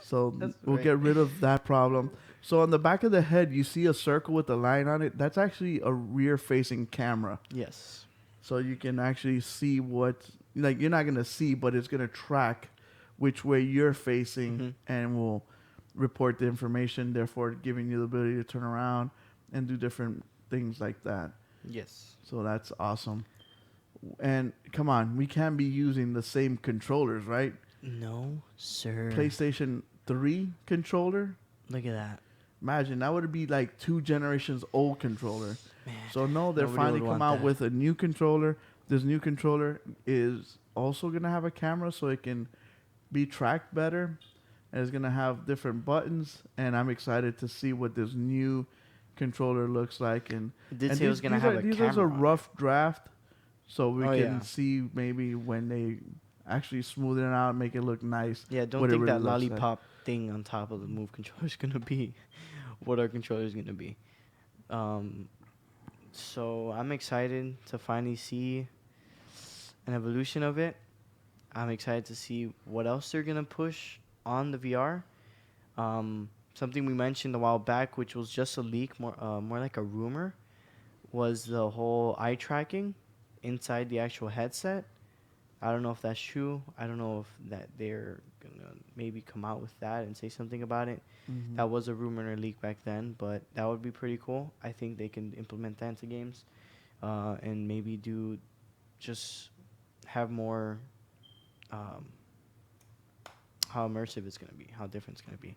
So
That's
we'll
right.
get rid of that problem. So on the back of the head, you see a circle with a line on it. That's actually a rear-facing camera.
Yes.
So you can actually see what, like, you're not going to see, but it's going to track which way you're facing and will report the information, therefore giving you the ability to turn around and do different things like that.
Yes.
So that's awesome. And come on, we can't be using the same controllers, right?
No, sir.
PlayStation 3 controller?
Look at that.
Imagine, that would be like 2 generations old controller.
Man,
So no, they're
nobody
finally
would
come
want
out
that.
with a new controller. This new controller is also gonna have a camera, so it can be tracked better, and it's gonna have different buttons. And I'm excited to see what this new controller looks like. And
It did
and
say it was gonna have a
these
camera.
are a
on it.
rough draft, so we
Oh,
can
yeah.
see maybe when they actually smooth it out, make it look nice.
Yeah, don't
what it
think
really
that
looks like.
lollipop thing on top of the Move controller is gonna be what our controller is gonna be. So I'm excited to finally see an evolution of it. I'm excited to see what else they're gonna push on the VR. Something we mentioned a while back, which was just a leak, more like a rumor, was the whole eye tracking inside the actual headset. I don't know if that's true. I don't know if that they're gonna maybe come out with that and say something about it.
Mhm.
That was a rumor and a leak back then, but that would be pretty cool. I think they can implement that into games, and maybe just have more how immersive it's gonna be, how different it's gonna be,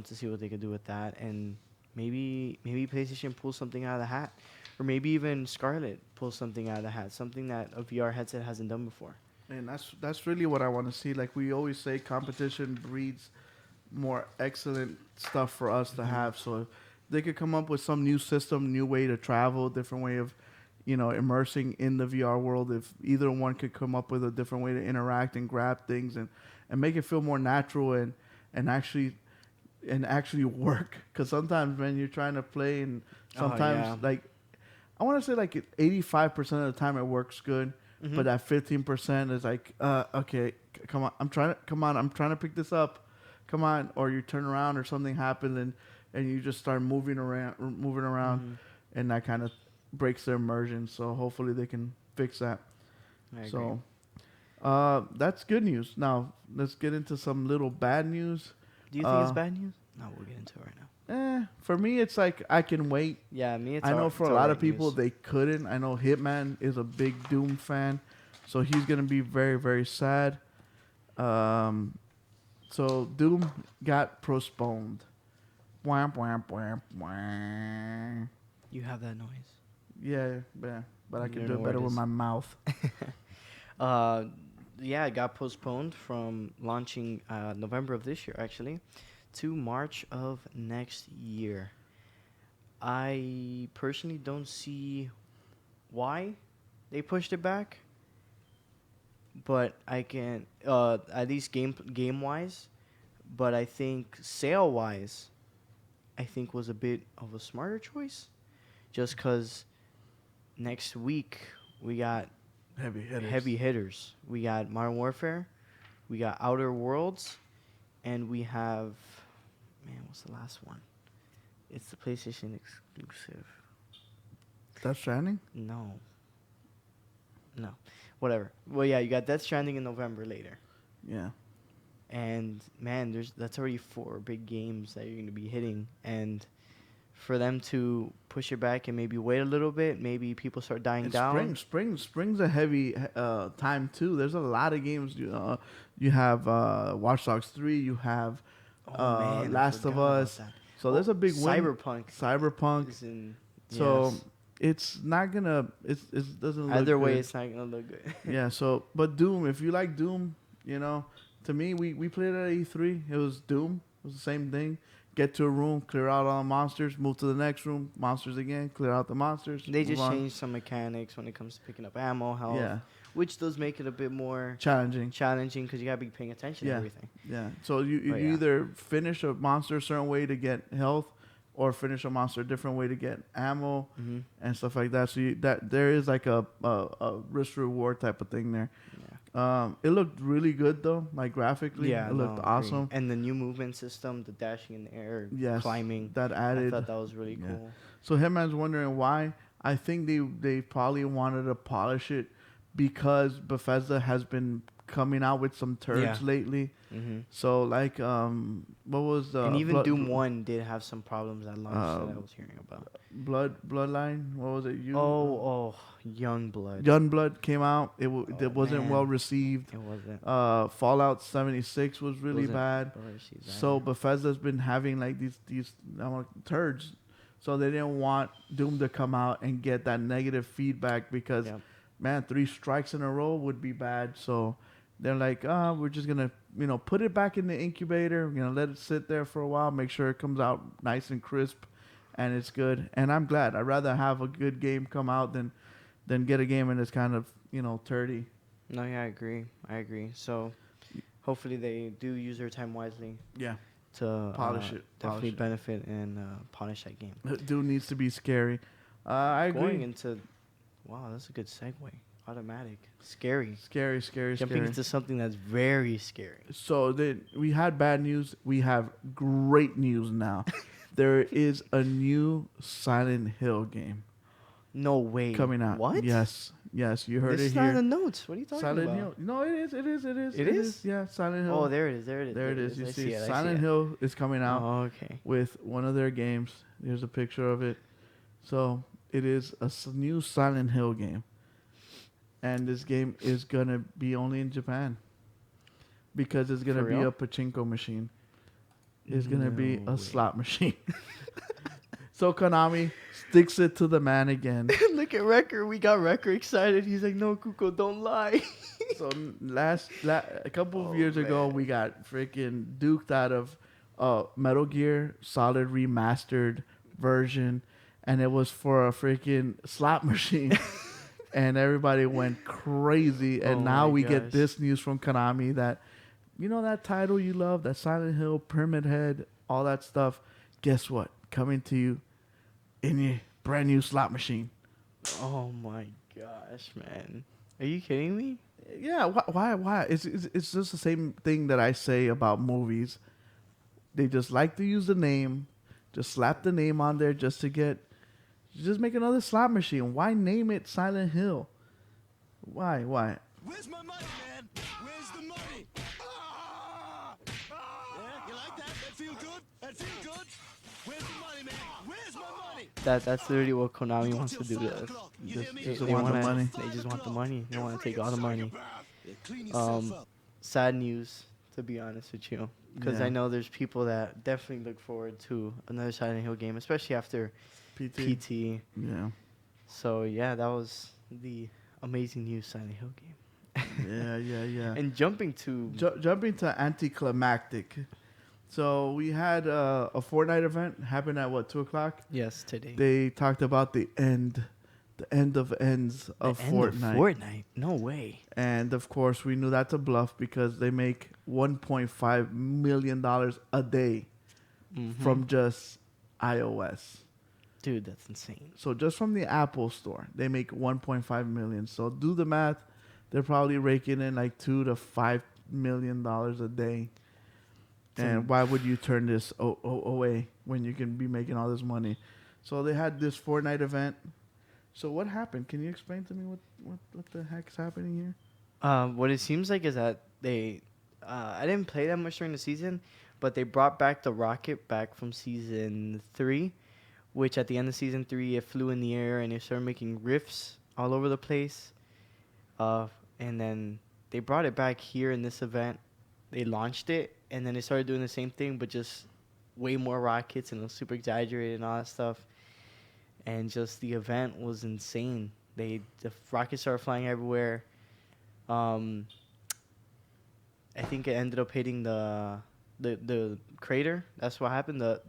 to see what they could do with that, and maybe PlayStation pulls something out of the hat, or maybe even Scarlet pulls something out of the hat, something that a VR headset hasn't done before.
And that's really what I want to see. Like we always say, competition breeds more excellent stuff for us to have. So they could come up with some new system, new way to travel, different way of, immersing in the VR world. If either one could come up with a different way to interact and grab things and make it feel more natural and actually work. Because sometimes, man, you're trying to play and sometimes like I want to say like 85% of the time it works good, but that 15% is like, okay, come on, I'm trying to pick this up, come on, or you turn around or something happens and you just start moving around, and that kind of breaks the immersion. So hopefully they can fix that. So that's good news. Now let's get into some little bad news.
Do you think it's bad news? No, we'll get into it right now.
For me, it's like I can wait.
Yeah, me.
I know for a lot of people they couldn't. I know Hitman is a big Doom fan, so he's gonna be very, very sad. So Doom got postponed. Wham, wham, wham, wham.
You have that noise.
Yeah, but I can do it better with my mouth.
Yeah, it got postponed from launching November of this year, actually, to March of next year. I personally don't see why they pushed it back, but I can at least game wise. But I think sale wise, I think was a bit of a smarter choice, just because next week we got heavy hitters. We got Modern Warfare, we got Outer Worlds, and we have, man, what's the last one? It's the PlayStation exclusive.
Death Stranding?
No. Whatever. Well, yeah, you got Death Stranding in November later.
Yeah.
And man, that's already 4 big games that you're going to be hitting, and for them to push it back and maybe wait a little bit, maybe people start dying down.
Spring's a heavy time too. There's a lot of games. You have Watch Dogs 3. You have Last of Us. So there's a big Cyberpunk.
Is in,
so it's not gonna. It doesn't look
either way.
good.
It's not gonna look good.
Yeah. So, but Doom. If you like Doom, to me, we played it at E3. It was Doom. It was the same thing. Get to a room, clear out all the monsters, move to the next room, monsters again, clear out the monsters.
They just changed some mechanics when it comes to picking up ammo, health, which does make it a bit more
challenging
because you gotta be paying attention to everything.
Yeah. So you either finish a monster a certain way to get health, or finish a monster a different way to get ammo and stuff like that. So there is like a risk reward type of thing there. It looked really good though, like graphically. Yeah, it looked awesome.
And the new movement system, the dashing in the air, climbing,
that added.
I thought that was really cool.
So Hitman's wondering why. I think they probably wanted to polish it because Bethesda has been coming out with some turds lately. So like what was the
and even Doom 1 did have some problems at launch that I was hearing about.
Bloodline, what was it?
Youngblood
came out. It wasn't well received.
It wasn't.
Fallout 76 was really bad. So Bethesda's been having like these turds. So they didn't want Doom to come out and get that negative feedback because man, 3 strikes in a row would be bad. So they're like, we're just gonna, put it back in the incubator. We're gonna let it sit there for a while, make sure it comes out nice and crisp, and it's good. And I'm glad. I'd rather have a good game come out than get a game and it's kind of, turdy.
No, yeah, I agree. So hopefully they do use their time wisely.
Yeah.
To
polish it.
Definitely benefit and polish that game.
Dude needs to be scary. I agree.
Going into, wow, that's a good segue. Automatic. Scary.
Jumping
into something that's very scary.
So we had bad news. We have great news now. There is a new Silent Hill game.
No way.
Coming out.
What?
Yes, you heard it here.
It's not in the notes. What are you talking
Silent
about?
Hill. No, it is.
It is?
Yeah, Silent Hill.
Oh, there it is.
There it is. You see,
it.
Silent Hill is coming out.
Oh, okay.
With one of their games. Here's a picture of it. So it is a new Silent Hill game. And this game is going to be only in Japan. Because it's going to be a pachinko machine. It's going to be a slot machine. So Konami sticks it to the man again.
Look at Wrecker. We got Wrecker excited. He's like, no, Kuko, don't lie.
So a couple of years ago, we got freaking duked out of Metal Gear Solid Remastered version, and it was for a freaking slot machine. And everybody went crazy. And now we get this news from Konami that, you know, that title you love, that Silent Hill, Pyramid Head, all that stuff. Guess what? Coming to you in your brand new slot machine.
Oh my gosh, man! Are you kidding me?
Yeah. Why? It's just the same thing that I say about movies. They just like to use the name, just slap the name on there just to get. Just make another slot machine. Why name it Silent Hill? Why?
Where's my money, man? Where's the money? Yeah, you like that? That feel good? That feel good? Where's the money, man? Where's my money?
That's literally what Konami wants to do to us.
They want the money.
They just want the money. They want to take all the money.
Clean yourself up.
Sad news, to be honest with you, because
Yeah.
I know there's people that definitely look forward to another Silent Hill game, especially after PT.
Yeah.
So yeah, that was the amazing new Silent Hill game.
Yeah.
And jumping to
Jumping to anticlimactic. So we had a Fortnite event happen at 2:00.
yes today.
They talked about the end of ends of
The end
Fortnite.
Fortnite? No way.
And of course, we knew that's a bluff because they make $1.5 million a day from just iOS.
Dude, that's insane.
So just from the Apple Store, they make 1.5 million. So do the math; they're probably raking in like $2 to $5 million a day. And why would you turn this away when you can be making all this money? So they had this Fortnite event. So what happened? Can you explain to me what the heck's happening here?
What it seems like is that they, I didn't play that much during the season, but they brought back the rocket back from season 3, which at the end of season 3, it flew in the air and it started making rifts all over the place. And then they brought it back here in this event. They launched it, and then they started doing the same thing, but just way more rockets, and it was super exaggerated and all that stuff. And just the event was insane. The rockets started flying everywhere. I think it ended up hitting the crater. That's what happened. There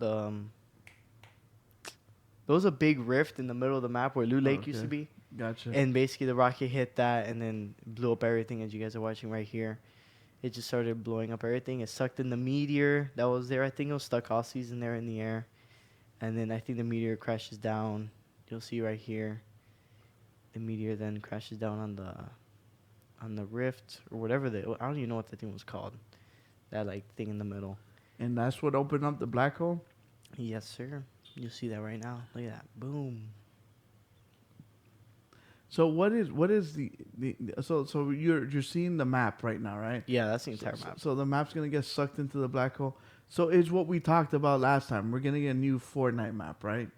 was a big rift in the middle of the map where Loot Lake used to be.
Gotcha.
And basically the rocket hit that and then blew up everything, as you guys are watching right here. It just started blowing up everything. It sucked in the meteor that was there. I think it was stuck all season there in the air. And then I think the meteor crashes down. You'll see right here. The meteor then crashes down on the rift or whatever I don't even know what the thing was called. That like thing in the middle.
And that's what opened up the black hole?
Yes, sir. You'll see that right now. Look at that. Boom.
So what is the so you're seeing the map right now, right?
Yeah, that's the entire map.
So the map's gonna get sucked into the black hole. So it's what we talked about last time. We're gonna get a new Fortnite map, right?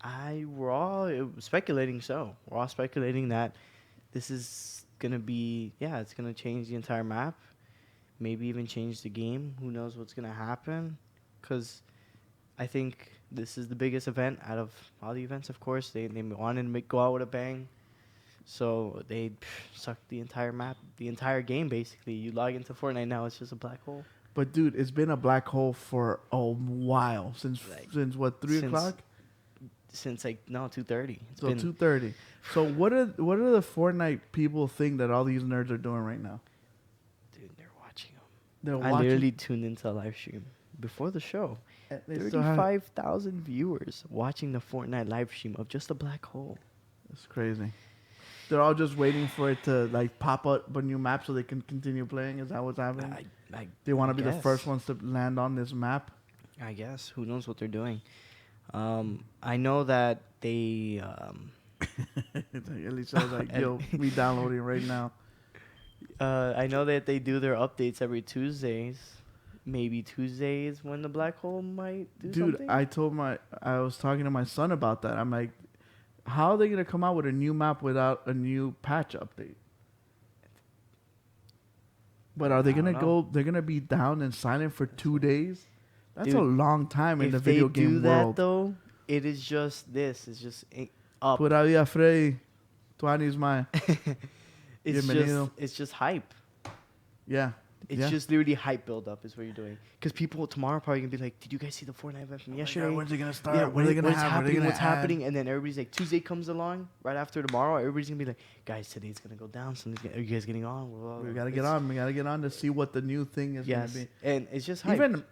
We're all speculating so. We're all speculating that this is gonna be it's gonna change the entire map. Maybe even change the game. Who knows what's gonna happen? Because I think this is the biggest event out of all the events. Of course, they wanted to go out with a bang, so they sucked the entire map, the entire game. Basically, you log into Fortnite now, it's just a black hole.
But dude, it's been a black hole for a while since what 3:00?
Since like 2:30.
So 2:30. So what are the Fortnite people think that all these nerds are doing right now?
Dude, they're watching them.
They're
I
watching.
literally tuned into a live stream before the show.
They still have-
35,000 viewers watching the Fortnite live stream of just a black hole.
That's crazy. They're all just waiting for it to like pop up a new map so they can continue playing. Is that what's happening? They want to be the
guess.
first ones to land on this map.
I guess. Who knows what they're doing? I know that they...
At least I was like, yo, we downloading right now.
I know that they do their updates every Tuesdays. Maybe Tuesdays when the black hole might do something.
Dude, I was talking to my son about that. I'm like, how are they gonna come out with a new map without a new patch update? But are they gonna go? They're gonna be down and silent for 2 days. That's a long time in the video game world.
If they do that though, it is just this. It's just up.
Pura vida, Freddy. Tu animes, mae.
It's
Bienvenido.
just hype.
Yeah.
It's
Yeah.
just literally hype build up is what you're doing. Because people tomorrow are probably gonna be like, "Did you guys see the Fortnite event from yesterday?
When's it gonna start?
Yeah,
what are they gonna
what's
have?
happening? What's
What are they gonna
happening?" And then everybody's like, Tuesday comes along right after tomorrow. Everybody's gonna be like, "Guys, today's gonna go down. Are you guys getting on?" Well,
We gotta get on. We gotta get on to see what the new thing is
Yes,
gonna be.
and it's just hype.
Even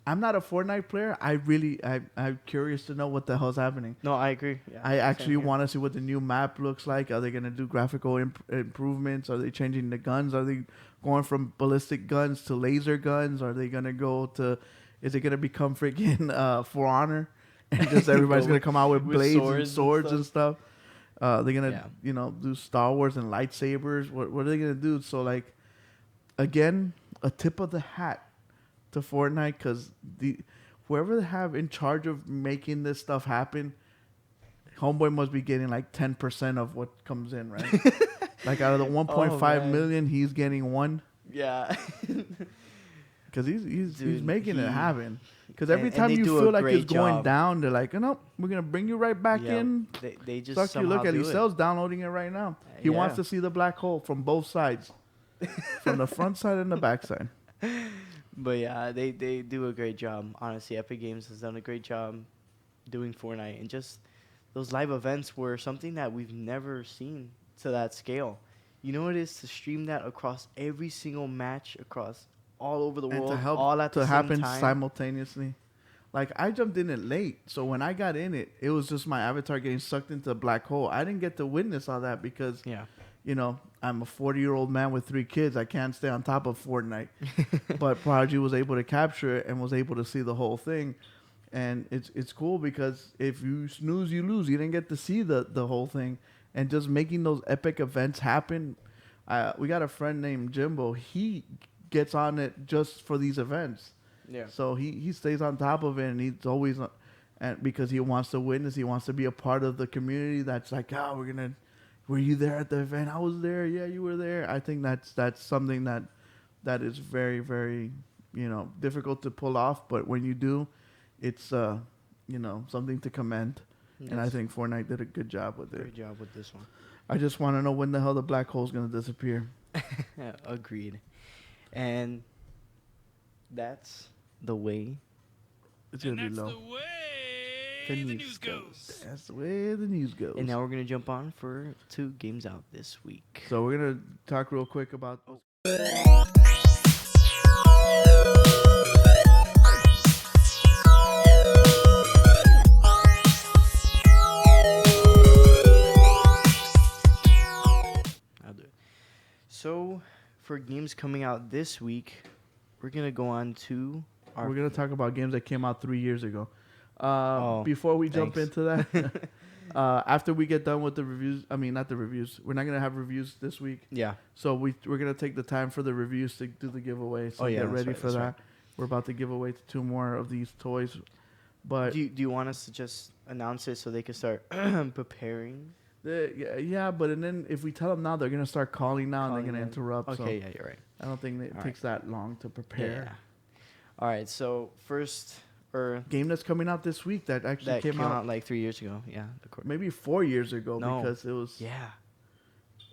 I'm not a Fortnite player. I'm curious to know what the hell's happening.
No, I agree. Yeah,
I
same
actually
here.
want to see what the new map looks like. Are they gonna do graphical improvements? Are they changing the guns? Are they going from ballistic guns to laser guns? Are they gonna go to? Is it gonna become freaking For Honor, and just everybody's gonna come out with blades and swords and stuff? They're gonna do Star Wars and lightsabers. What are they gonna do? So like, again, a tip of the hat to Fortnite, because whoever they have in charge of making this stuff happen, Homeboy must be getting like 10% of what comes in, right? Like out of the 1.5 million, he's getting 1.
Yeah.
Because he's
Dude,
making it happen. Because every
and
time
they
you
do a
feel like
great
it's going
job.
down, they're like, "No, we're gonna bring you right back in."
They just
Suck you. Look
somehow
at
do
his
it.
cells downloading it right now. He wants
Yeah.
to see the black hole from both sides, from the front side and the back side.
But yeah, they do a great job. Honestly, Epic Games has done a great job doing Fortnite, and just those live events were something that we've never seen to that scale. You know what it is to stream that across every single match across all over the
And
world,
to help
all at
to
the
happen
same time.
simultaneously. Like I jumped in it late, so when I got in it, it was just my avatar getting sucked into a black hole. I didn't get to witness all that because,
Yeah.
I'm a 40-year-old man with 3 kids. I can't stay on top of Fortnite. But Prodigy was able to capture it and was able to see the whole thing. And it's cool because if you snooze, you lose. You didn't get to see the whole thing. And just making those epic events happen. We got a friend named Jimbo. He gets on it just for these events.
Yeah.
So he stays on top of it, and he's always, and because he wants to witness, he wants to be a part of the community. That's like, were you there at the event? I was there. Yeah, you were there. I think that's something that is very, very, difficult to pull off. But when you do, it's something to commend. And I
Yes.
think Fortnite did a good job with it.
Great job with this one.
I just want to know when the hell the black hole's gonna disappear.
Agreed. And that's the way
It's gonna be low.
the news goes.
That's the way the news goes.
And now we're gonna jump on for 2 games out this week.
So we're gonna talk real quick about.
I'll do it. So for games coming out this week, we're gonna go on to our
We're gonna talk about games that came out 3 years ago.
Oh,
Before we jump
thanks.
into that, after we get done with the reviews, I mean not the reviews. We're not gonna have reviews this week,
yeah.
so we're gonna take the time for the reviews to do the giveaway. So
Oh, yeah,
get
that's
ready
right,
for
that's
that.
right.
We're about to give away 2 more of these toys, but
Do you want us to just announce it so they can start preparing?
yeah, but and then if we tell them now, they're gonna start calling now and
Calling
they're gonna
in.
interrupt.
Okay,
So
yeah, you're right.
I don't think it
All
takes that long to prepare.
Yeah. All right, so first, or
Game that's coming out this week that actually
that
came out
like 3 years ago. Yeah, of course.
maybe 4 years ago
No.
because it was.
Yeah.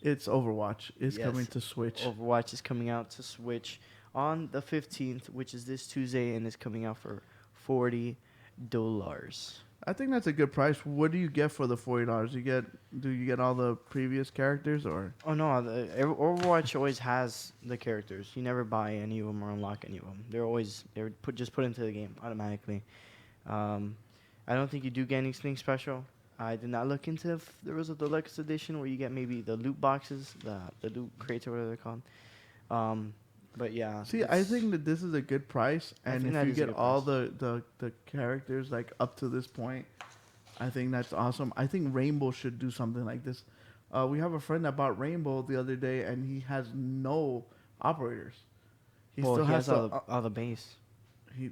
It's Overwatch. It's
Yes.
coming to Switch.
Overwatch is coming out to Switch on the 15th, which is this Tuesday, and it's coming out for $40.
I think that's a good price. What do you get for the $40? Do you get all the previous characters or?
Oh no, Overwatch always has the characters. You never buy any of them or unlock any of them. They're just put into the game automatically. I don't think you do get anything special. I did not look into if there was a deluxe edition where you get maybe the loot boxes, the loot crates or whatever they're called. But yeah.
See, I think that this is a good price,
I
and
think
if
that
you
is a
get
good
all
price.
the characters like up to this point, I think that's awesome. I think Rainbow should do something like this. We have a friend that bought Rainbow the other day, and he has no operators. He
Well,
still
he
has
has
to.
all the base.
We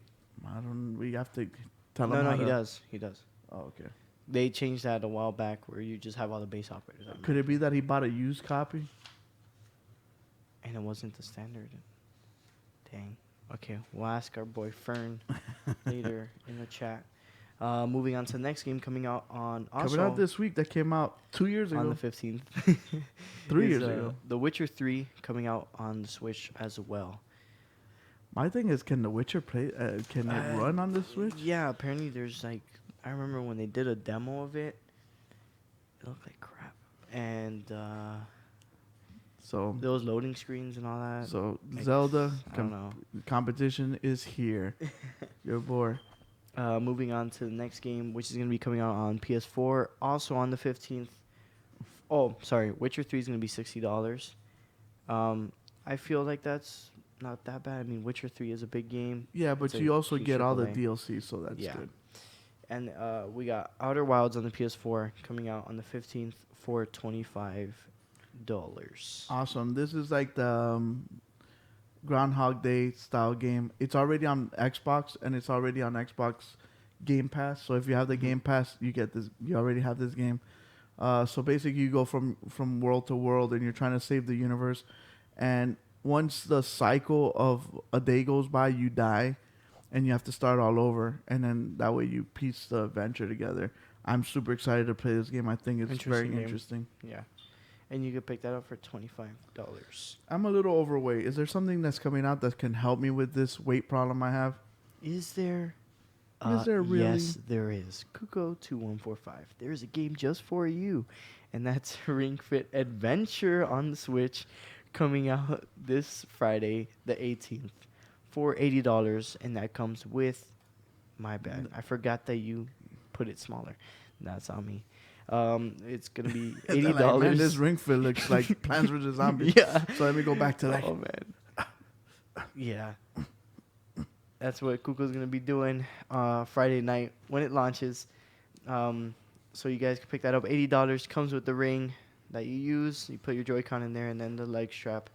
have to tell him.
No,
how
he
to-
does. He does.
Oh, okay.
They changed that a while back where you just have all the base operators on
Could it be that he bought a used copy?
and it wasn't the standard. Dang. Okay, we'll ask our boy Fern later in the chat. Moving on to the next game coming out on also
Coming out this week. That came out 2 years
on
ago.
the 15th.
3
is,
years ago.
The Witcher 3 coming out on the Switch as well.
My thing is, can The Witcher play? Can it run on the Switch?
Yeah, apparently there's like, I remember when they did a demo of it, it looked like crap. And
So
those loading screens and all that. like,
Zelda
I don't know.
competition is here. Your boy.
Moving on to the next game, which is going to be coming out on PS4, also on the 15th. Oh, sorry. Witcher 3 is going to be $60. I feel like that's not that bad. I mean, Witcher 3 is a big game.
Yeah, but
It's a
you also
huge
get all the
AAA.
DLC, so that's
Yeah.
good.
And we got Outer Wilds on the PS4 coming out on the 15th for $25.
Awesome. This is like the Groundhog Day style game. It's already on Xbox, and it's already on Xbox Game Pass. So if you have the Game Pass, you get this. You already have this game. So basically, you go from world to world, and you're trying to save the universe. And once the cycle of a day goes by, you die, and you have to start all over. And then that way, you piece the adventure together. I'm super excited to play this game. I think it's very
Interesting game.
interesting.
Yeah. And you could pick that up for $25.
I'm a little overweight. Is there something that's coming out that can help me with this weight problem I have?
Is there?
Is there really?
Yes, there is. Kuko2145. There's a game just for you. And that's Ring Fit Adventure on the Switch coming out this Friday, the 18th, for $80. And that comes with, my bad, I forgot that you put it smaller. That's on me. It's going to be $80.
Like, man, this Ring Fit looks like Plants vs. Zombies.
Yeah.
So let me go back to that.
Oh, man. Yeah. That's what Kuko's going to be doing Friday night when it launches. So you guys can pick that up. $80 comes with the ring that you use. You put your Joy-Con in there, and then the leg strap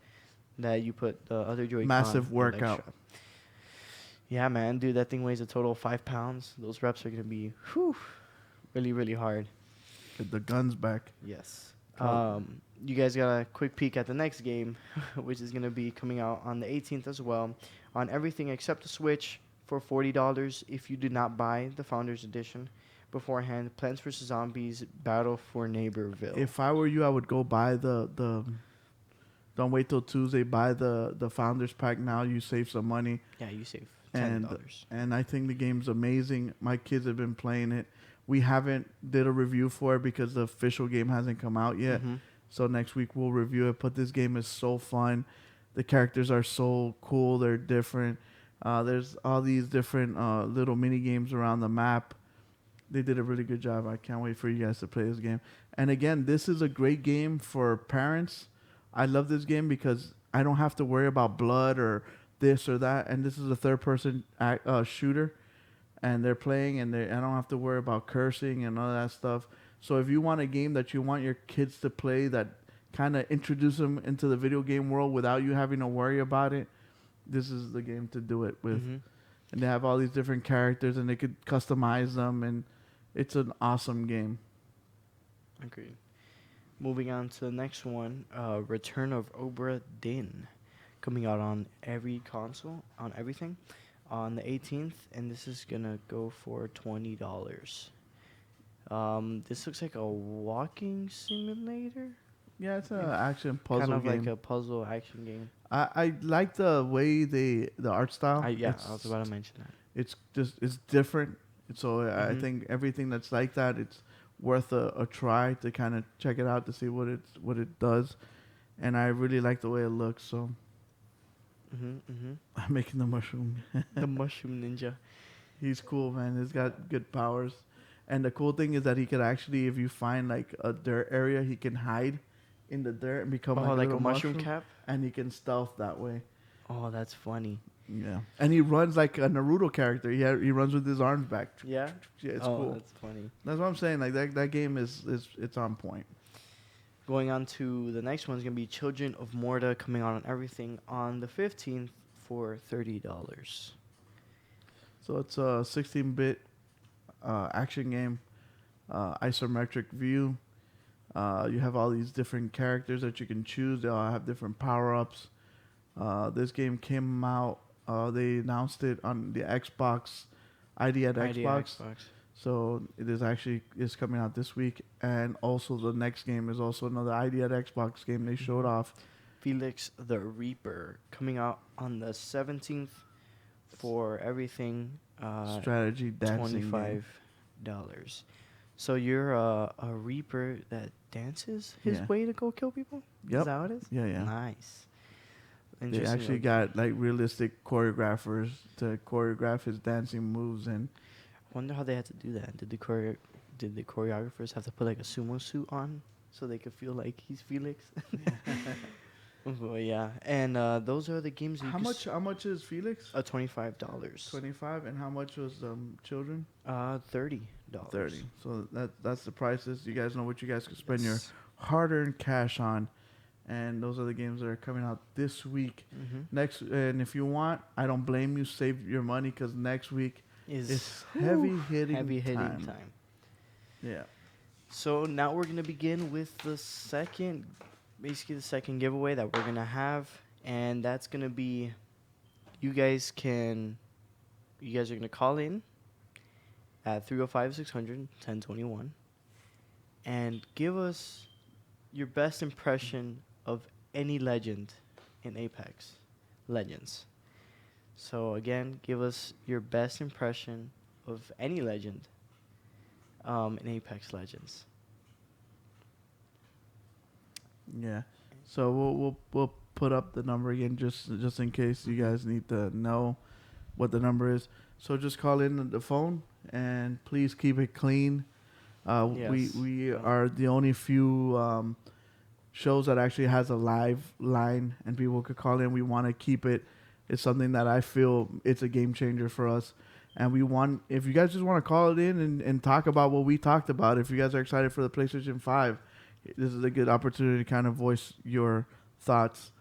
that you put the other Joy-Con.
Massive
and leg
workout.
strap. Yeah, man. Dude, that thing weighs a total of 5 pounds. Those reps are going to be really, really hard.
Get the guns back.
Yes.
Cool.
You guys got a quick peek at the next game, which is going to be coming out on the 18th as well, on everything except the Switch for $40 if you do not buy the Founders Edition beforehand. Plants vs. Zombies Battle for Neighborville.
If I were you, I would go buy the don't wait till Tuesday. Buy the Founders Pack now. You save some money.
Yeah, you save $10.
And I think the game's amazing. My kids have been playing it. We haven't did a review for it because the official game hasn't come out yet.
Mhm.
So next week we'll review it. But this game is so fun. The characters are so cool. They're different. There's all these different little mini games around the map. They did a really good job. I can't wait for you guys to play this game. And again, this is a great game for parents. I love this game because I don't have to worry about blood or this or that. And this is a third-person shooter. And they're playing, and I don't have to worry about cursing and all that stuff. So if you want a game that you want your kids to play that kind of introduce them into the video game world without you having to worry about it, this is the game to do it with.
Mhm.
And they have all these different characters, and they could customize them, and it's an awesome game.
Agreed. Moving on to the next one, Return of Obra Dinn, coming out on every console, on everything, on the 18th, and this is gonna go for $20. This looks like a walking simulator,
Yeah, it's an action puzzle
kind of
game.
like a puzzle action game.
I like the way the art style.
I was about to mention that.
It's different. So I
Mhm.
think everything that's like that, it's worth a try to kind of check it out to see what it does. And I really like the way it looks. So I'm making the mushroom.
The Mushroom Ninja.
He's cool, man. He's got good powers. And the cool thing is that he could actually, if you find like a dirt area, he can hide in the dirt and become like a
like a
little
mushroom cap.
And he can stealth that way.
Oh, that's funny.
Yeah. And he runs like a Naruto character. He runs with his arms back.
Yeah.
Yeah, it's
Oh,
cool.
that's funny.
That's what I'm saying. Like that game is it's on point.
Going on to the next one is gonna be Children of Morta, coming out on everything on the 15th for $30.
So it's a 16-bit action game, isometric view. You have all these different characters that you can choose. They all have different power-ups. This game came out. They announced it on the Xbox ID at Xbox. So it is coming out this week. And also the next game is also another ID at Xbox game they showed off.
Felix the Reaper, coming out on the 17th for everything.
Strategy dancing.
$25. So you're a reaper that dances his
Yeah.
way to go kill people?
Yep.
Is that how it is?
Yeah, yeah.
Nice.
They
Interesting.
actually got like realistic choreographers to choreograph his dancing moves, and
Wonder how they had to do that. Did the choreographers have to put like a sumo suit on so they could feel like he's Felix? But yeah, and those are the games.
how much is Felix?
$25.
25, and how much was $30?
$30.
30. So that's the prices. You guys know what you guys can spend your
Yes.
hard-earned cash on, and those are the games that are coming out this week. Next, and if you want, I don't blame you. Save your money because next week
Is
heavy hitting
time.
Yeah.
So now we're gonna begin with the second giveaway that we're gonna have, and that's gonna be, you guys are gonna call in at 305-600-1021 and give us your best impression of any legend in Apex Legends. So again, give us your best impression of any legend in Apex Legends.
Yeah. So we'll put up the number again just in case you guys need to know what the number is. So just call in the phone and please keep it clean.
Yes.
We are the only few shows that actually has a live line and people could call in. We want to keep it. It's something that I feel it's a game changer for us. And we want, if you guys just want to call it in and talk about what we talked about, if you guys are excited for the PlayStation 5, this is a good opportunity to kind of voice your thoughts.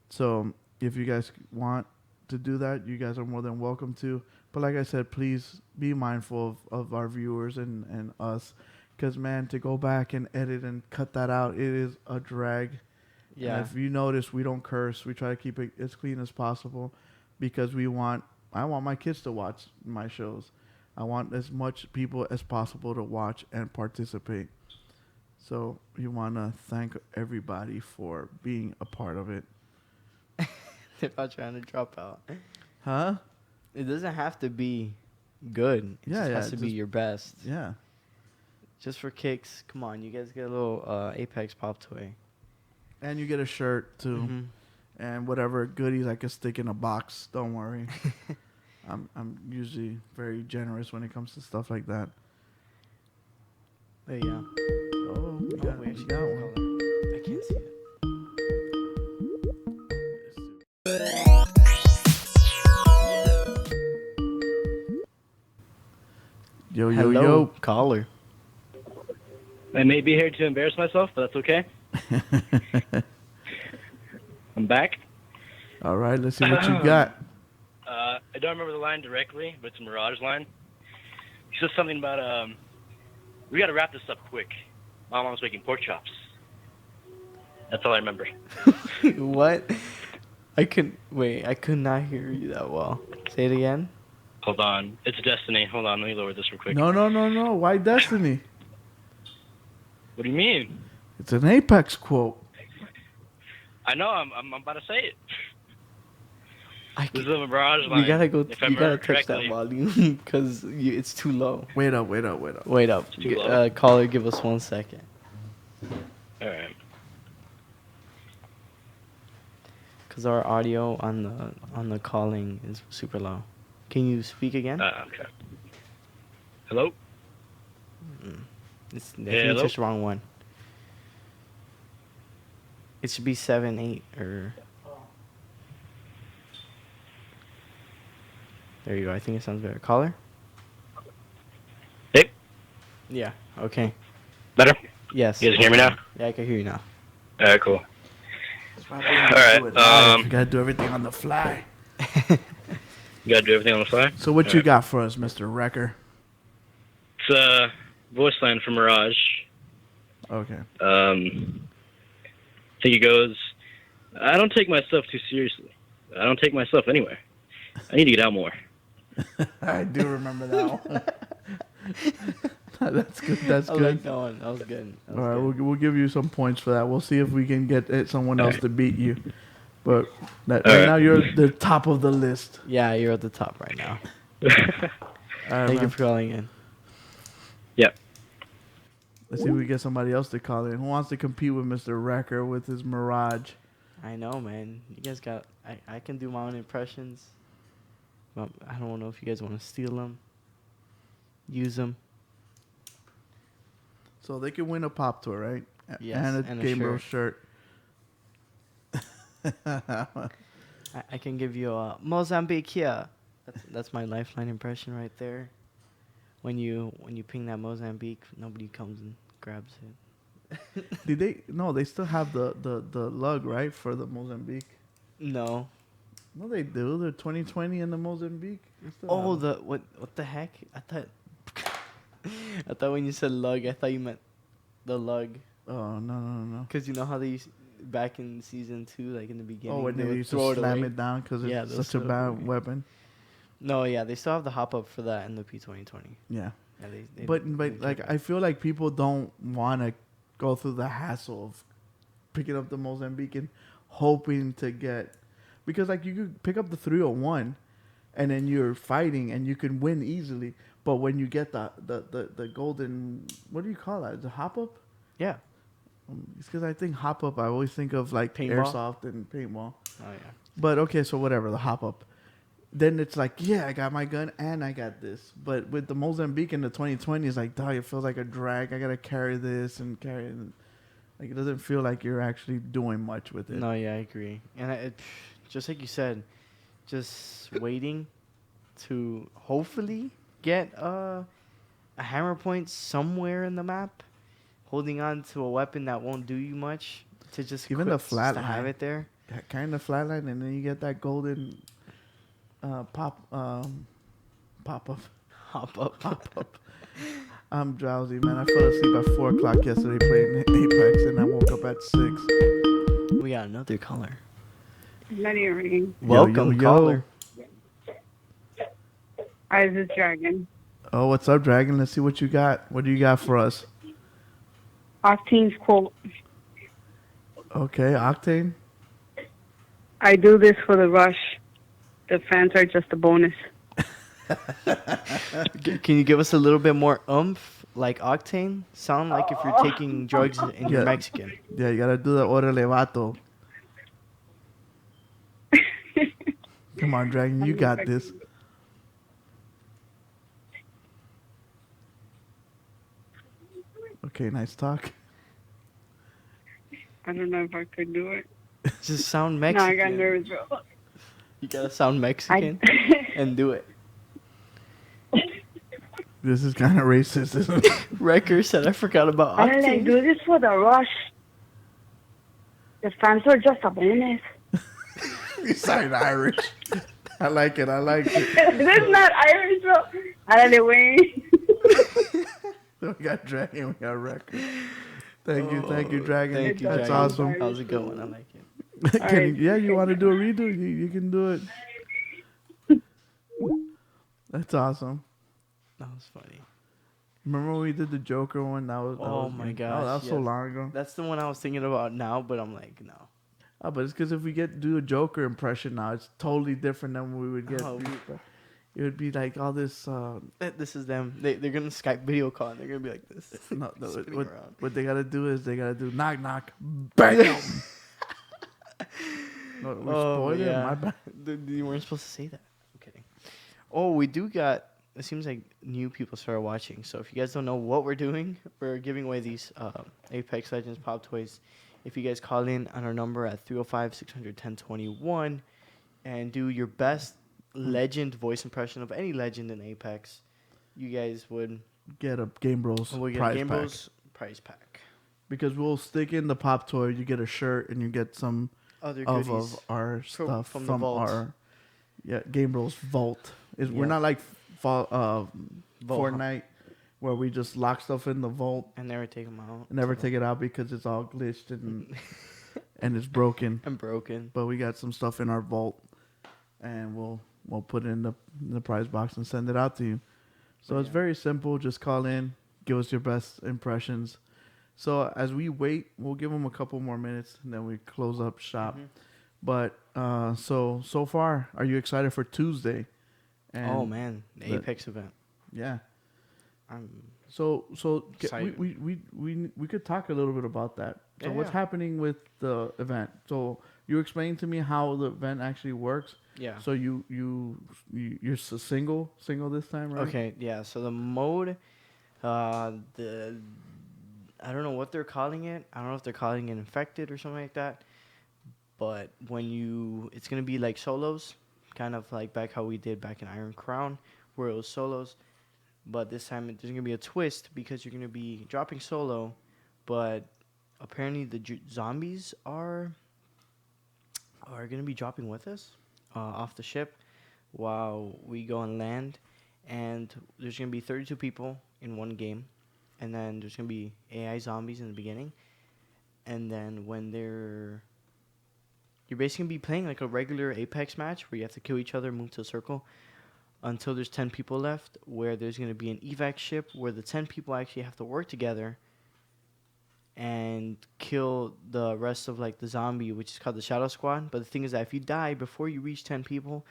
So if you guys want to do that, you guys are more than welcome to. But like I said, please be mindful of our viewers and us. Because, man, to go back and edit and cut that out, it is a drag.
Yeah.
And if you notice, we don't curse. We try to keep it as clean as possible because I want my kids to watch my shows. I want as much people as possible to watch and participate. So we want to thank everybody for being a part of it.
If I'm trying to drop out.
Huh?
It doesn't have to be good. It just has to be your best.
Yeah.
Just for kicks. Come on, you guys get a little Apex Pop toy.
And you get a shirt, too. And whatever goodies I could stick in a box. Don't worry. I'm usually very generous when it comes to stuff like that.
But yeah.
Oh, we got
we actually
got
got
one.
color. I can't see it.
Yo,
Hello, caller.
I may be here to embarrass myself, but that's okay. I'm back.
All right, let's see what you got.
I don't remember the line directly, but it's a Mirage line. He says something about, we got to wrap this up quick. My mom's making pork chops. That's all I remember.
What? I could not hear you that well. Say it again.
Hold on. It's Destiny. Hold on. Let me lower this real quick.
No. Why Destiny?
What do you mean?
It's an Apex quote.
I know. I'm about to say it.
I
This is
can,
a Mirage line.
you gotta go.
if I
You gotta
remember
touch that
correctly.
volume because it's too low.
Wait up.
Wait up.
It's too low.
Caller, give us 1 second.
All right.
Cause our audio on the calling is super low. Can you speak again?
Okay. Hello?
I think
hello?
it's just the wrong one. It should be 7, 8, or. There you go. I think it sounds better. Caller?
Hey,
Yeah. Okay.
better?
Yes.
You guys hear me now?
Yeah, I can hear you now.
All right, cool.
All
right,
you gotta do everything on the fly.
You gotta do everything on the fly?
So what you got for us, Mr. Wrecker?
It's a voice line from Mirage.
Okay.
I think it goes, I don't take myself too seriously. I don't take myself anywhere. I need to get out more.
I do remember that one. That's good. That's
I
good.
like that one. That was good.
All right, we'll give you some points for that. We'll see if we can get someone else to beat you. But right
All right.
now you're the top of the list.
Yeah, you're at the top right now.
All right,
Thank you
man.
for calling in.
Yep.
Let's see if we get somebody else to call in. Who wants to compete with Mr. Wrecker with his Mirage?
I know, man. You guys got. I can do my own impressions. But I don't know if you guys want to steal them, use them.
So they can win a pop tour, right?
Yes,
and a
and a
GameBros shirt.
I can give you a Mozambique here. That's my lifeline impression right there. When you ping that Mozambique, nobody comes and grabs it.
Did they? No, they still have the lug, right, for the Mozambique.
No.
No, they do. The 2020 and the Mozambique. They still
Oh,
have them.
what the heck? I thought when you said lug, I thought you meant the lug.
Oh no.
Cause you know how they used back in season 2, like in the beginning.
Oh, when they
would
used
throw
to slam
away.
it down because
Yeah,
it's
they'll
such a
throw it
bad
away.
weapon.
No, yeah, they still have the hop up for that in the P2020.
Yeah.
Yeah, they
But
they
like
kept
I
it.
feel like people don't want to go through the hassle of picking up the Mozambique and hoping to get, because like you could pick up the 301 and then you're fighting and you can win easily. But when you get the golden, what do you call that? The hop up?
Yeah.
It's because I think hop up, I always think of like
Paintball?
airsoft and paintball.
Oh yeah.
But okay, so whatever, the hop up. Then it's like, yeah, I got my gun and I got this. But with the Mozambique in the 2020, it's like, dog, it feels like a drag. I gotta carry this and carry it. Like it doesn't feel like you're actually doing much with it.
No, yeah, I agree. And just like you said, just waiting to hopefully get a hammer point somewhere in the map, holding on to a weapon that won't do you much, to just
Even
quit,
the flat
just to have
line.
it there.
Kind of flatline, and then you get that golden pop up.
Hop up.
Pop up. I'm drowsy, man. I fell asleep at 4 o'clock yesterday playing Apex, and I woke up at 6.
We got another caller.
Not even ringing.
Welcome,
yo.
caller.
Hi, this is Dragon.
Oh, what's up, Dragon? Let's see what you got. What do you got for us?
Octane's quote.
Okay, Octane.
I do this for the rush. The fans are just a bonus.
Can you give us a little bit more oomph, like Octane? Sound like if you're taking drugs and you're
Yeah.
Mexican.
Yeah, you gotta do the orale vato. Come on, Dragon, you got this. Okay, nice talk.
I don't know if I could do it.
Just sound
No, I
Mexican.
got nervous, bro.
You gotta sound Mexican and do it.
This is kind of racist, isn't it?
Wrecker said I forgot about
I don't
Octane.
do this for the rush. The fans are just a bonus.
You sound Irish. I like it. I like it.
This is not Irish, bro. Árale, güey.
We got Dragon. We got Record. Thank you, Dragon.
Thank you,
That's
Dragon.
awesome.
That was a good one. I like it.
You want to do a redo? You can do it. That's awesome.
That was funny.
Remember when we did the Joker one? That was.
Oh my
good.
gosh,
Oh, that was so
yes.
long ago.
That's the one I was thinking about now, but I'm like, no.
Oh, but it's because if we do a Joker impression now, it's totally different than what we would get.
Oh,
It would be like all this.
This is them. They're gonna Skype video call and they're gonna be like this.
No,
Spinning
what,
around.
what they gotta do is they gotta do knock knock, bam. No, we spoiled it. My bad.
You weren't supposed to say that. I'm kidding. Oh, we do got. It seems like new people started watching. So if you guys don't know what we're doing, we're giving away these Apex Legends Pop Toys. If you guys call in on our number at 305-600-1021 and do your best legend voice impression of any legend in Apex, you guys would
Get a GameBros
we'll get
prize
a
pack.
GameBros prize pack.
Because we'll stick in the pop toy. You get a shirt and you get some
Other
of
goodies.
our stuff
from
from,
the vault.
our GameBros vault. We're
Yeah.
not like
Vault.
Fortnite where we just lock stuff in the vault
And never take them out.
and never take it out because it's all glitched and and it's broken.
And broken.
But we got some stuff in our vault, and we'll put it in the prize box and send it out to you. So it's very simple. Just call in, give us your best impressions. So as we wait, we'll give them a couple more minutes, and then we close up shop. But so far, are you excited for Tuesday?
Oh man, the
the-
Apex event.
Yeah.
I'm
So
Excited.
we could talk a little bit about that. So
Yeah,
what's
yeah.
happening with the event? So you explain to me how the event actually works.
yeah.
So you're single this time, right?
Okay, yeah. So the mode, the I don't know what they're calling it. I don't know if they're calling it infected or something like that. But it's gonna be like solos, kind of like back how we did back in Iron Crown, where it was solos. But this time there's gonna be a twist because you're gonna be dropping solo, but apparently the zombies are gonna be dropping with us off the ship while we go on land, and there's gonna be 32 people in one game, and then there's gonna be AI zombies in the beginning, and then you're basically gonna be playing like a regular Apex match where you have to kill each other, move to a circle until there's 10 people left, where there's gonna be an evac ship where the 10 people actually have to work together and kill the rest of like the zombie, which is called the Shadow Squad. But the thing is that if you die before you reach 10 people,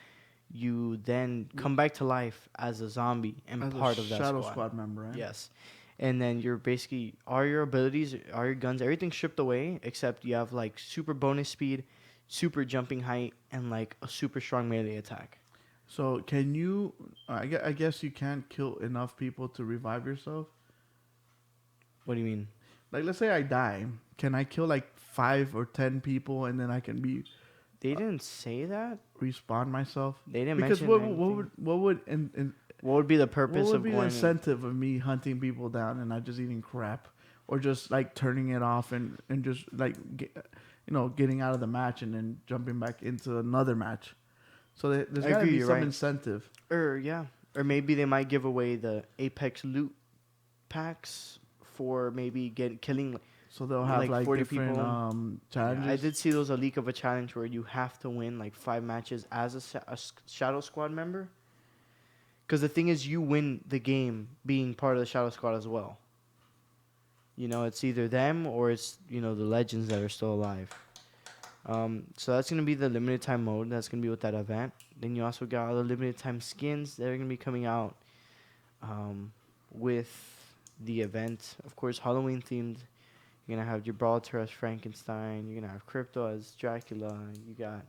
you then come back to life as a zombie and
As
part
a
of that
Shadow
squad.
Squad member, right?
Yes. And then you're basically all your abilities, all your guns, everything's stripped away except you have like super bonus speed, super jumping height, and like a super strong melee attack.
So can you? I guess you can't kill enough people to revive yourself.
What do you mean?
Like, let's say I die, can I kill like 5 or 10 people and then I can
They didn't say that.
respawn myself?
They didn't
Because
mention anything.
what
What would be the
what
purpose
would
of
be the
going?
incentive of me hunting people down and not just eating crap, or just like turning it off and just like getting out of the match and then jumping back into another match? So there's
I
got to
agree,
be
you're
some
right.
incentive.
Or maybe they might give away the Apex loot packs for maybe killing.
So they'll have
like
like
40
different
people.
challenges.
I did see those a leak of a challenge where you have to win like 5 matches as a Shadow Squad member. Because the thing is, you win the game being part of the Shadow Squad as well. It's either them or it's the legends that are still alive. So that's gonna be the limited time mode. That's gonna be with that event. Then you also got all the limited time skins that are gonna be coming out with the event. Of course, Halloween themed. You're gonna have Gibraltar as Frankenstein. You're gonna have Crypto as Dracula. You got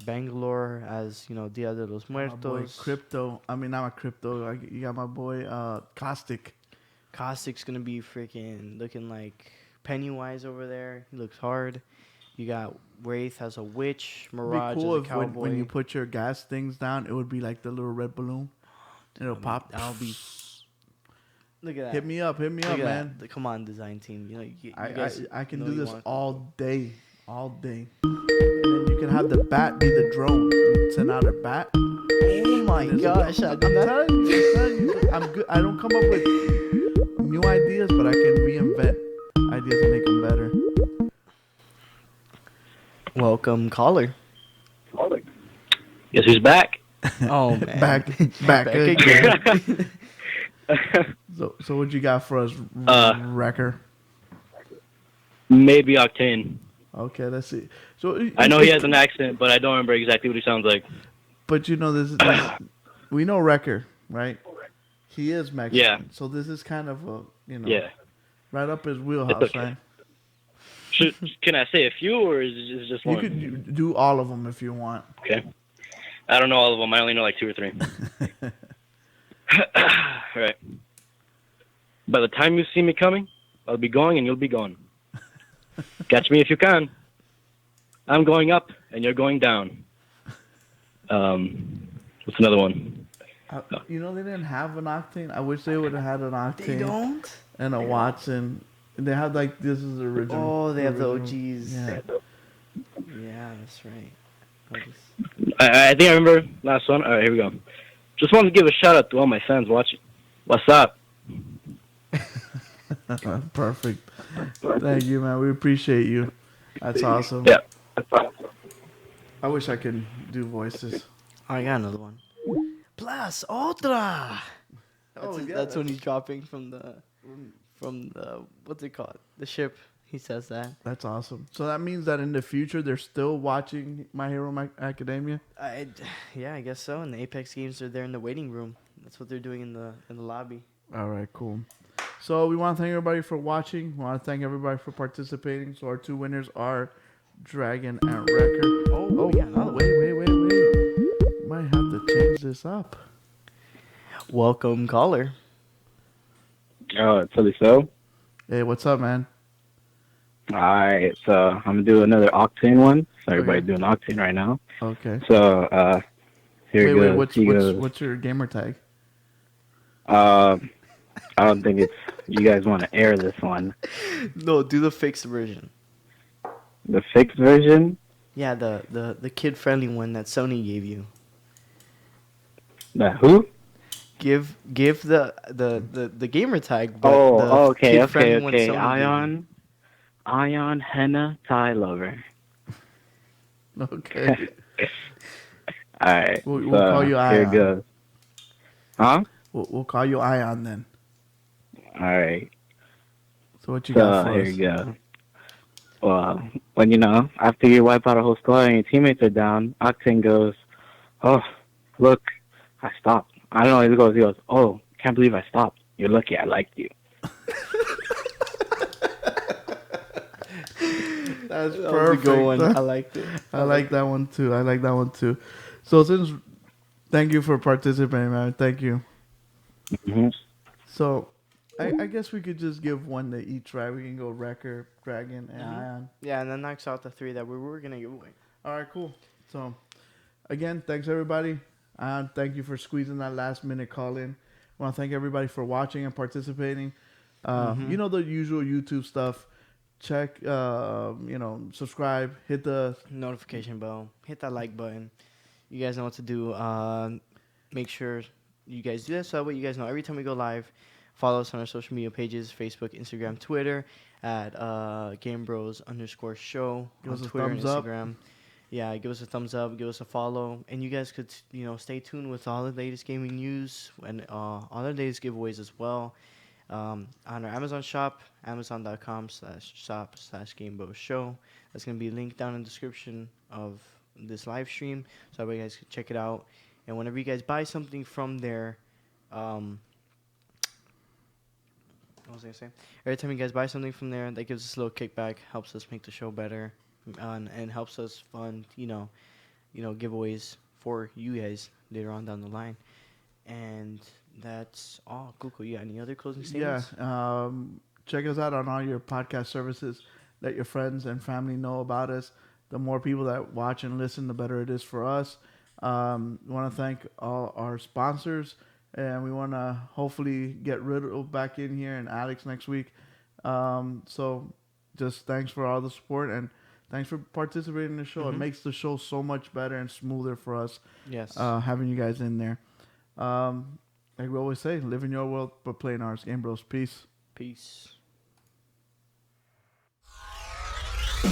Bangalore as Dia de los
My boy
Muertos.
Crypto. I mean, not my Crypto. You got my boy Caustic.
Caustic's gonna be freaking looking like Pennywise over there. He looks hard. You got Wraith as a witch. Mirage
Be cool
as a
if
cowboy.
when you put your gas things down, it would be like the little red balloon. It'll pop.
That'll be. Look at that.
Hit me up,
Look at
man.
that. Come on, design team. You guys
I can
know
do
you
this
want-
all day. And then you can have the bat be the drone. You send out a bat.
Oh my
and there's a
gosh!
drone.
I
I'm
did that.
telling you, I'm good. I don't come up with new ideas, but I can reinvent ideas and make them better.
Welcome, caller.
Guess who's back?
Oh man.
Back again.
again.
So what you got for us, Wrecker?
Maybe Octane.
Okay, let's see. So
I know he has an accent, but I don't remember exactly what he sounds like.
But this we know Wrecker, right? He is Mexican.
Yeah.
So this is kind of a
Yeah.
right up his wheelhouse,
It's okay.
right?
Can I say a few, or is it just
You
one?
could do all of them if you want.
Okay. I don't know all of them. I only know like 2 or 3. All right. By the time you see me coming, I'll be going and you'll be gone. Catch me if you can. I'm going up and you're going down. What's another one?
They didn't have an Octane. I wish they would have had an Octane.
They don't.
And a Watson. They have this is the original.
Oh, they have the
original-
OGs.
Yeah.
Yeah, that's right.
I think I remember last one. All right, here we go. Just wanted to give a shout out to all my fans watching. What's up?
Perfect. Thank you, man. We appreciate you. That's awesome.
Yeah.
I wish I could do voices.
Oh, I got another one. Plus otra.
Oh, yeah,
That's when he's dropping from the what's it called? The ship. He says that.
That's awesome. So that means that in the future they're still watching My Hero Academia.
Yeah, I guess so. And the Apex games are there in the waiting room. That's what they're doing in the lobby.
All right, cool. So we want to thank everybody for watching. We want to thank everybody for participating. So our 2 winners are Dragon and Wrecker.
Oh, yeah, another one.
Wait. Might have to change this up.
Welcome, caller.
Oh, it's really so.
Hey, what's up, man?
Alright, so I'm gonna do another Octane one. So everybody
Okay.
doing Octane right now.
Okay.
So here
Wait,
goes.
what's your gamer tag?
I don't think it's you guys want to air this one.
No, do the fixed version.
The fixed version.
Yeah, the kid friendly one that Sony gave you.
The who?
Give the gamer tag. But the
Okay.
kid-friendly one Sony gave you.
Ion Henna Tie Lover.
Okay.
Alright.
We'll call you
Here it
Ion.
goes. Huh?
We'll call you Ion then.
Alright.
So what you got for
Here
us?
you go. Well, when after you wipe out a whole squad and your teammates are down, Octane goes, "Oh, look, I stopped." I don't know. He goes, "Oh, can't believe I stopped. You're lucky I liked you."
That's
That was a
perfect.
good one. I liked it.
I like that one too. So thank you for participating, man. Thank you.
Mm-hmm.
So I guess we could just give one to each, right? We can go Wrecker, Dragon, and Ion.
Yeah, and that knocks out the 3 that we were gonna give away.
All right, cool. So again, thanks everybody. Ion, thank you for squeezing that last minute call in. I want to thank everybody for watching and participating. You know the usual YouTube stuff. Check, subscribe, hit the
Notification bell. Hit that like button. You guys know what to do. Make sure you guys do that so that way you guys know every time we go live. Follow us on our social media pages: Facebook, Instagram, Twitter at GameBros_show
Give
on
us a
Twitter and
thumbs up.
Instagram. Yeah, give us a thumbs up, give us a follow, and you guys could stay tuned with all the latest gaming news and all the latest giveaways as well. On our Amazon shop, amazon.com/shop/GameBros show. That's going to be linked down in the description of this live stream, so that you guys can check it out. And whenever you guys buy something from there, what was I going to say? Every time you guys buy something from there, that gives us a little kickback, helps us make the show better, and helps us fund, giveaways for you guys later on down the line. And that's all. Cool. You got any other closing statements?
Yeah. Check us out on all your podcast services. Let your friends and family know about us. The more people that watch and listen, the better it is for us. We want to thank all our sponsors, and we want to hopefully get Riddle back in here and Alex next week. So just thanks for all the support, and thanks for participating in the show. It makes the show so much better and smoother for us.
Yes.
Having you guys in there. Like we always say, live in your world, but play in ours. Game Bros. Peace.
Peace.